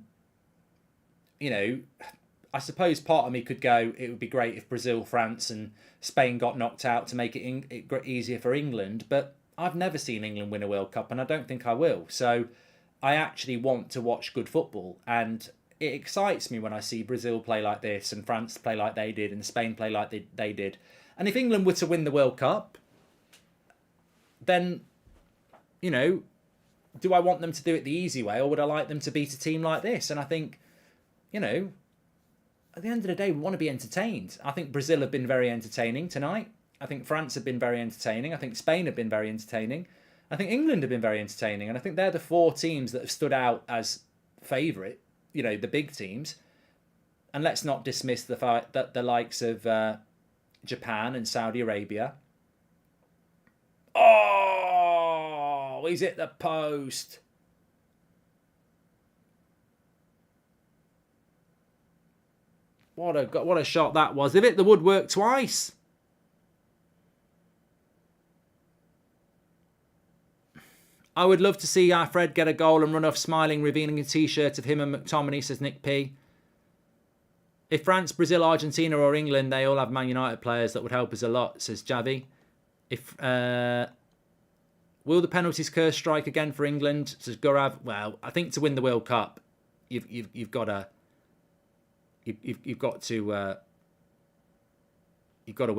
suppose part of me could go, it would be great if Brazil, France and Spain got knocked out to make it easier for England. But I've never seen England win a World Cup, and I don't think I will. So I actually want to watch good football, and it excites me when I see Brazil play like this and France play like they did and Spain play like they did. And if England were to win the World Cup, then, do I want them to do it the easy way, or would I like them to beat a team like this? And I think, at the end of the day, we want to be entertained. I think Brazil have been very entertaining tonight. I think France have been very entertaining. I think Spain have been very entertaining. I think England have been very entertaining. And I think they're the 4 teams that have stood out as favourite, the big teams. And let's not dismiss the fact that the likes of Japan and Saudi Arabia. Oh, he's hit the post. What a shot that was. They've hit the woodwork twice. I would love to see Fred get a goal and run off smiling, revealing a t-shirt of him and McTominay, says Nick P. If France, Brazil, Argentina or England, they all have Man United players that would help us a lot, says Javi. Will the penalties curse strike again for England, says Gurav? Well, I think to win the World Cup, you've got to win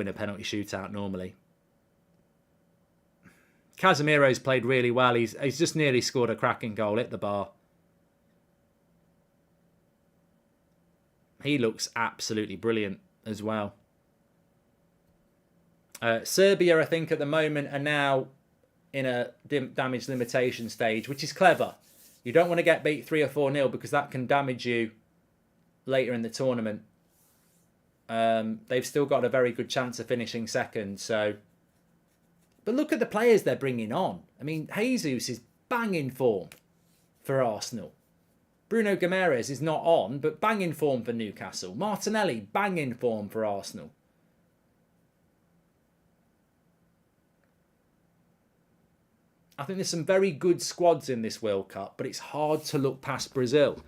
a penalty shootout normally. Casemiro's played really well. He's just nearly scored a cracking goal at the bar. He looks absolutely brilliant as well. Serbia, I think, at the moment are now in a damage limitation stage, which is clever. You don't want to get beat 3 or 4-0 because that can damage you later in the tournament. They've still got a very good chance of finishing second, so... But look at the players they're bringing on. I mean, Jesus is banging form for Arsenal. Bruno Guimaraes is not on, but banging form for Newcastle. Martinelli, banging form for Arsenal. I think there's some very good squads in this World Cup, but it's hard to look past Brazil.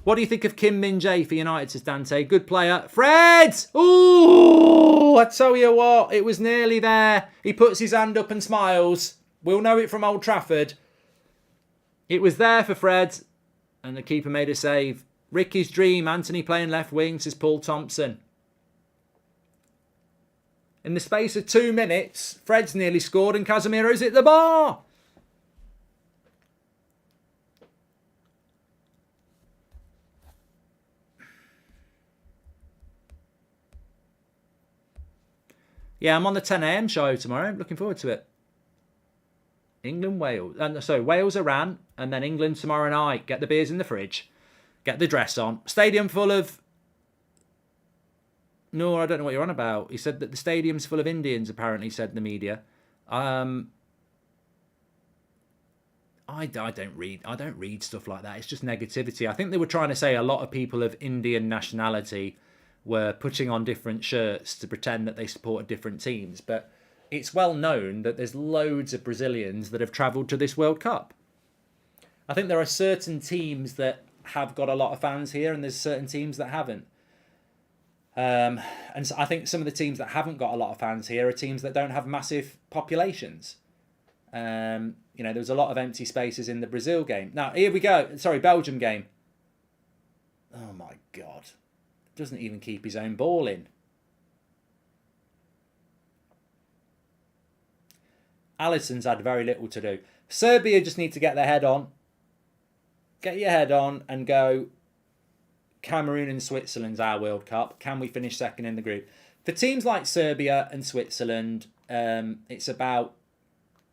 What do you think of Kim Min-jae for United, says Dante? Good player. Fred! Ooh! I tell you what, it was nearly there. He puts his hand up and smiles. We'll know it from Old Trafford. It was there for Fred. And the keeper made a save. Ricky's dream, Anthony playing left wing, says Paul Thompson. In the space of 2 minutes, Fred's nearly scored and Casemiro's hit the bar. Yeah, I'm on the 10 a.m. show tomorrow. Looking forward to it. England, Wales. Wales, Iran, and then England tomorrow night. Get the beers in the fridge. Get the dress on. Stadium full of... No, I don't know what you're on about. He said that the stadium's full of Indians, apparently, said the media. I don't read stuff like that. It's just negativity. I think they were trying to say a lot of people of Indian nationality were putting on different shirts to pretend that they supported different teams. But it's well known that there's loads of Brazilians that have travelled to this World Cup. I think there are certain teams that have got a lot of fans here and there's certain teams that haven't. And so I think some of the teams that haven't got a lot of fans here are teams that don't have massive populations. There was a lot of empty spaces in the Brazil game. Now, here we go. Sorry, Belgium game. Oh, my God. Doesn't even keep his own ball in. Alisson's had very little to do. Serbia just need to get their head on. Get your head on and go, Cameroon and Switzerland's our World Cup. Can we finish second in the group? For teams like Serbia and Switzerland, it's about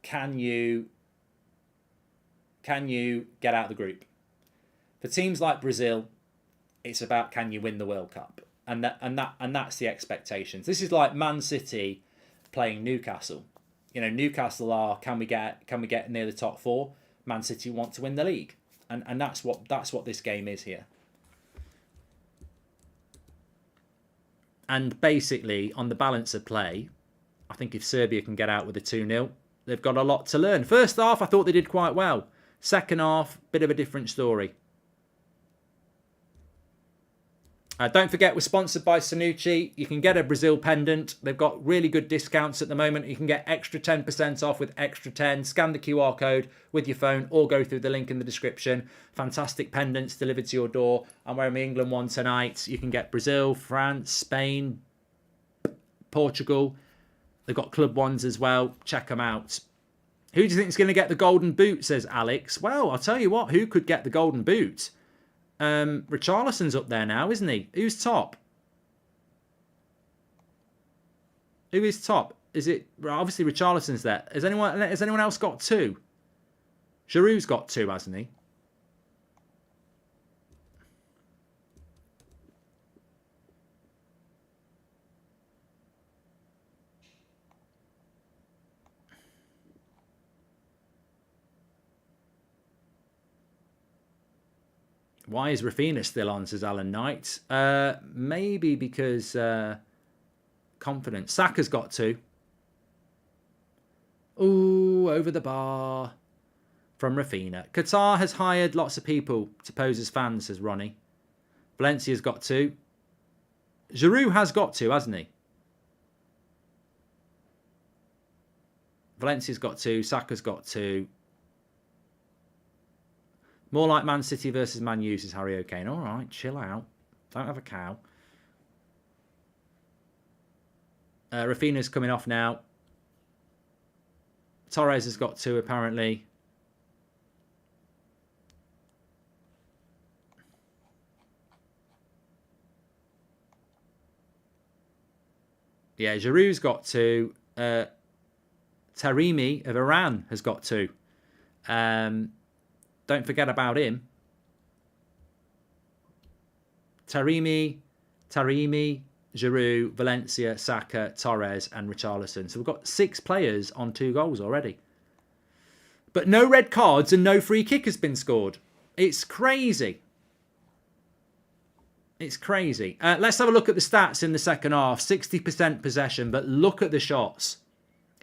can you get out of the group? For teams like Brazil, it's about can you win the World Cup, and that's the expectations. This is like Man City playing Newcastle. Newcastle are can we get near the top 4? Man City want to win the league. And that's what this game is here. And basically, on the balance of play, I think if Serbia can get out with a 2-0, they've got a lot to learn. First half, I thought they did quite well. Second half, bit of a different story. Don't forget, we're sponsored by Sanucci. You can get a Brazil pendant. They've got really good discounts at the moment. You can get extra 10% off with extra 10. Scan the QR code with your phone or go through the link in the description. Fantastic pendants delivered to your door. I'm wearing the England one tonight. You can get Brazil, France, Spain, Portugal. They've got club ones as well. Check them out. Who do you think is going to get the golden boot, says Alex. Well, I'll tell you what, who could get the golden boot? Richarlison's up there now, isn't he? Who's top? Who is top? Is it obviously Richarlison's there? Has anyone else got 2? Giroud's got 2, hasn't he? Why is Rafinha still on, says Alan Knight? Maybe because confidence. Saka's got 2. Ooh, over the bar from Rafinha. Qatar has hired lots of people to pose as fans, says Ronnie. Valencia's got 2. Giroud has got 2, hasn't he? Valencia's got 2. Saka's got 2. More like Man City versus Man U, says Harry O'Kane. All right, chill out. Don't have a cow. Rafinha's coming off now. Torres has got 2, apparently. Yeah, Giroud's got 2. Taremi of Iran has got 2. Don't forget about him. Taremi, Giroud, Valencia, Saka, Torres and Richarlison. So we've got 6 players on 2 goals already. But no red cards and no free kick has been scored. It's crazy. It's crazy. Let's have a look at the stats in the second half. 60% possession, but look at the shots.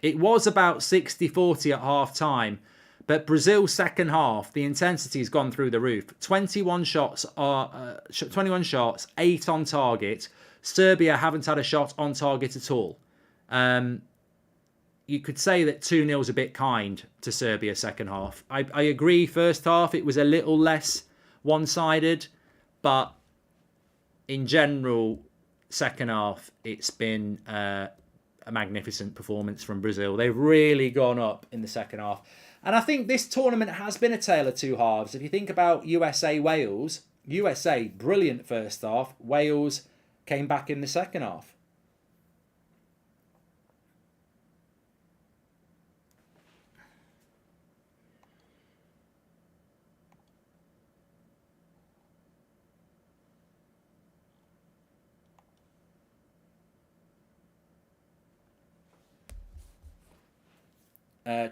It was about 60-40 at half time. But Brazil's second half, the intensity has gone through the roof. 21 shots, 8 on target. Serbia haven't had a shot on target at all. You could say that 2-0 is a bit kind to Serbia second half. I agree, first half it was a little less one-sided, but in general, second half it's been a magnificent performance from Brazil. They've really gone up in the second half. And I think this tournament has been a tale of 2 halves. If you think about USA-Wales, USA, brilliant first half. Wales came back in the second half.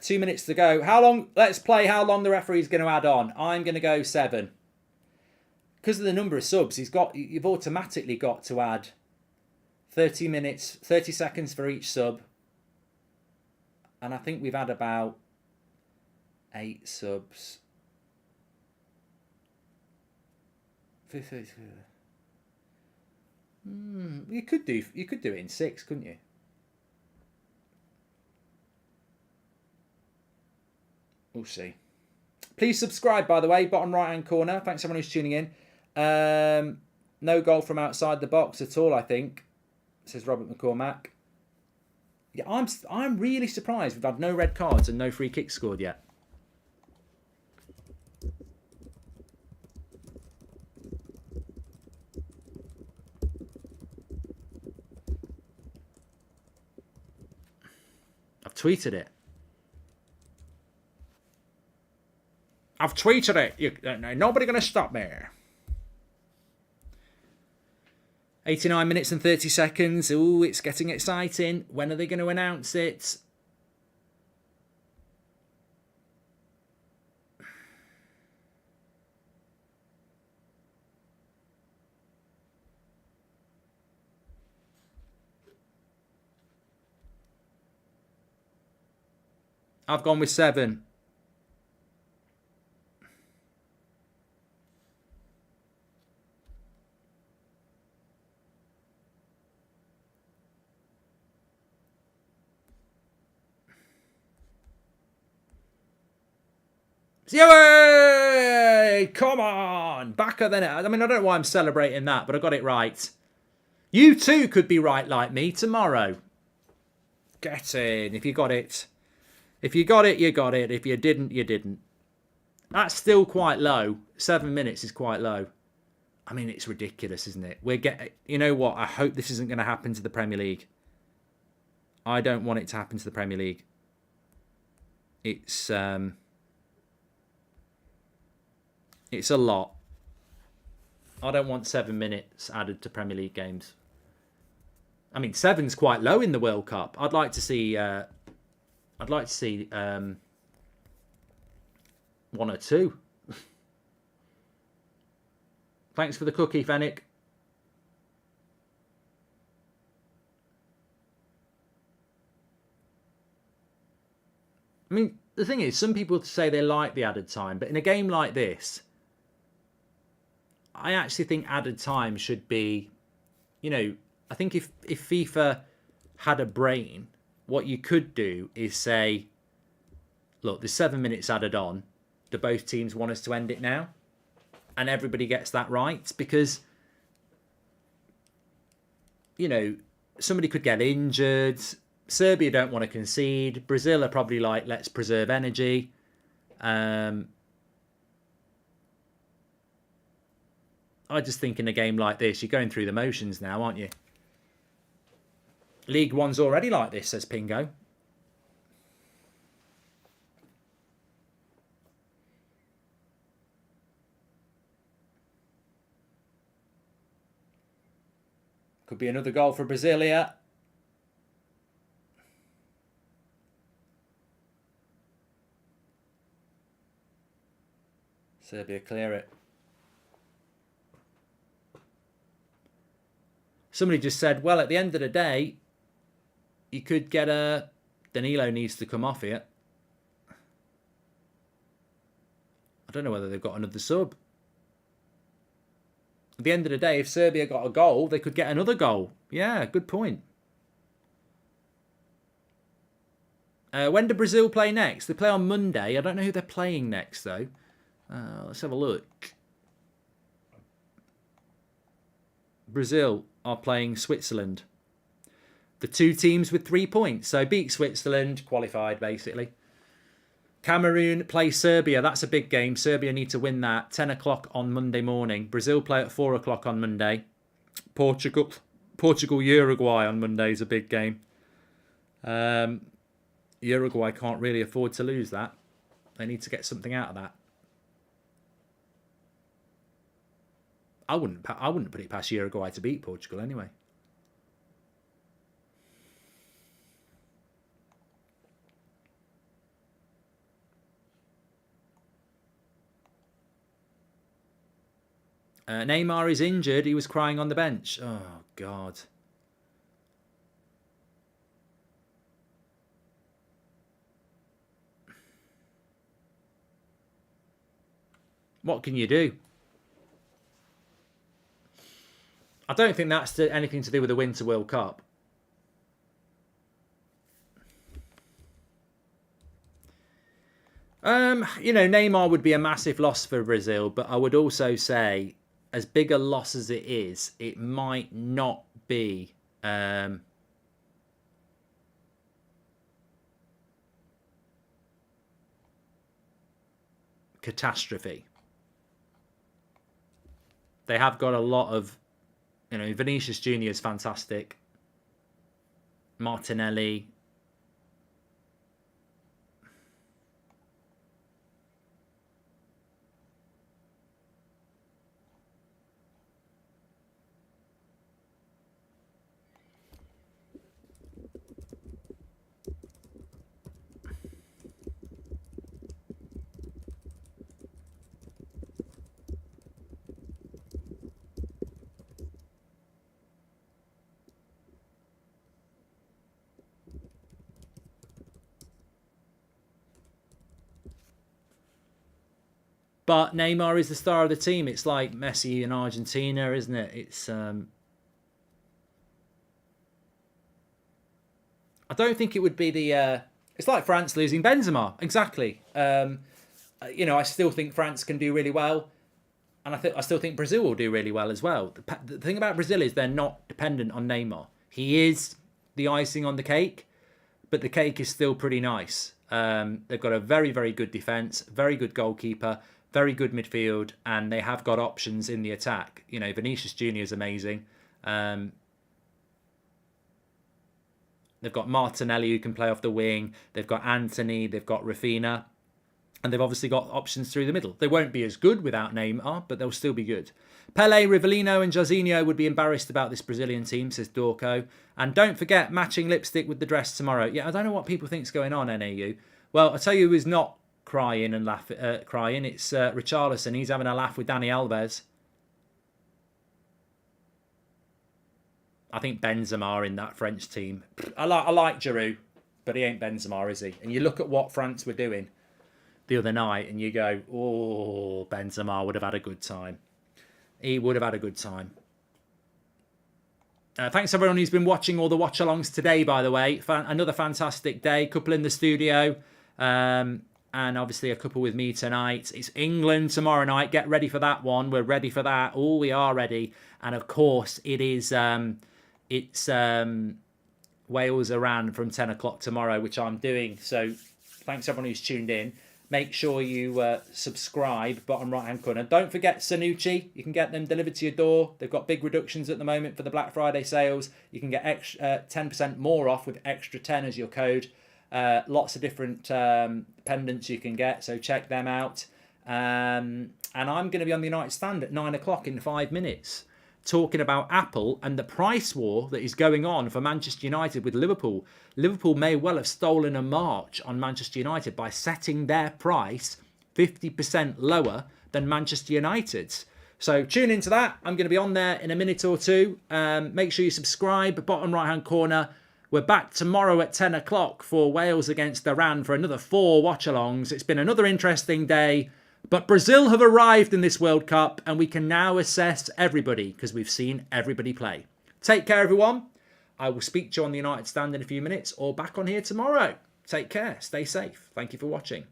Two minutes to go. How long? Let's play how long the referee's going to add on. I'm going to go 7. Because of the number of subs, you've automatically got to add 30 minutes, 30 seconds for each sub. And I think we've had about 8 subs. You could do it in 6, couldn't you? We'll see. Please subscribe, by the way, bottom right-hand corner. Thanks everyone who's tuning in. No goal from outside the box at all, I think, says Robert McCormack. Yeah, I'm really surprised we've had no red cards and no free kicks scored yet. I've tweeted it. I've tweeted it. Nobody going to stop me. 89 minutes and 30 seconds. Ooh, it's getting exciting. When are they going to announce it? I've gone with 7. Yay! Come on! Backer than it. I mean, I don't know why I'm celebrating that, but I got it right. You too could be right like me tomorrow. Get in. If you got it. If you got it, you got it. If you didn't, you didn't. That's still quite low. 7 minutes is quite low. I mean, it's ridiculous, isn't it? You know what? I hope this isn't going to happen to the Premier League. I don't want it to happen to the Premier League. It's a lot. I don't want 7 minutes added to Premier League games. I mean, 7's quite low in the World Cup. I'd like to see 1 or 2. Thanks for the cookie, Fennec. I mean, the thing is, some people say they like the added time, but in a game like this, I actually think added time should be, I think if FIFA had a brain, what you could do is say, look, there's 7 minutes added on. Do both teams want us to end it now? And everybody gets that right, because, somebody could get injured. Serbia don't want to concede. Brazil are probably like, let's preserve energy. I just think in a game like this, you're going through the motions now, aren't you? League One's already like this, says Pingo. Could be another goal for Brazil here. Serbia clear it. Somebody just said, well, at the end of the day, you could get a... Danilo needs to come off here. I don't know whether they've got another sub. At the end of the day, if Serbia got a goal, they could get another goal. Yeah, good point. When do Brazil play next? They play on Monday. I don't know who they're playing next, though. Let's have a look. Brazil are playing Switzerland. The 2 teams with 3 points. So beat Switzerland, qualified, basically. Cameroon play Serbia. That's a big game. Serbia need to win that. 10 o'clock on Monday morning. Brazil play at 4 o'clock on Monday. Portugal, Uruguay on Monday is a big game. Uruguay can't really afford to lose that. They need to get something out of that. I wouldn't put it past Uruguay to beat Portugal anyway. Neymar is injured. He was crying on the bench. Oh, God. What can you do? I don't think that's anything to do with the Winter World Cup. Neymar would be a massive loss for Brazil, but I would also say, as big a loss as it is, it might not be catastrophe. They have got a lot of, Vinicius Junior is fantastic. Martinelli. But Neymar is the star of the team. It's like Messi in Argentina, isn't it? It's I don't think it would be the. It's like France losing Benzema. Exactly. I still think France can do really well, and I still think Brazil will do really well as well. The thing about Brazil is they're not dependent on Neymar. He is the icing on the cake, but the cake is still pretty nice. They've got a very, very good defence, very good goalkeeper, very good midfield, and they have got options in the attack. Vinicius Junior is amazing. They've got Martinelli who can play off the wing. They've got Anthony. They've got Rafinha. And they've obviously got options through the middle. They won't be as good without Neymar, but they'll still be good. Pele, Rivellino and Jorginho would be embarrassed about this Brazilian team, says Dorco. And don't forget, matching lipstick with the dress tomorrow. Yeah, I don't know what people think's going on, NAU. Well, I'll tell you who's not crying and crying. It's Richarlison. He's having a laugh with Dani Alves. I think Benzema in that French team. I like Giroud, but he ain't Benzema, is he? And you look at what France were doing the other night and you go, oh, Benzema would have had a good time. He would have had a good time. Thanks everyone who's been watching all the watch-alongs today, by the way. Another fantastic day. Couple in the studio. And obviously a couple with me tonight. It's England tomorrow night. Get ready for that one. We're ready for that. Oh, we are ready. And of course, it is... It's Wales-Iran from 10 o'clock tomorrow, which I'm doing. So thanks everyone who's tuned in. Make sure you subscribe, bottom right-hand corner. Don't forget Sanucci. You can get them delivered to your door. They've got big reductions at the moment for the Black Friday sales. You can get 10% more off with extra 10 as your code. Lots of different pendants you can get, so check them out. And I'm going to be on the United Stand at 9 o'clock in 5 minutes, talking about Apple and the price war that is going on for Manchester United with Liverpool. Liverpool may well have stolen a march on Manchester United by setting their price 50% lower than Manchester United's. So tune into that. I'm going to be on there in a minute or two. Make sure you subscribe, bottom right-hand corner. We're back tomorrow at 10 o'clock for Wales against Iran for another 4 watch-alongs. It's been another interesting day. But Brazil have arrived in this World Cup and we can now assess everybody because we've seen everybody play. Take care, everyone. I will speak to you on the United Stand in a few minutes or back on here tomorrow. Take care. Stay safe. Thank you for watching.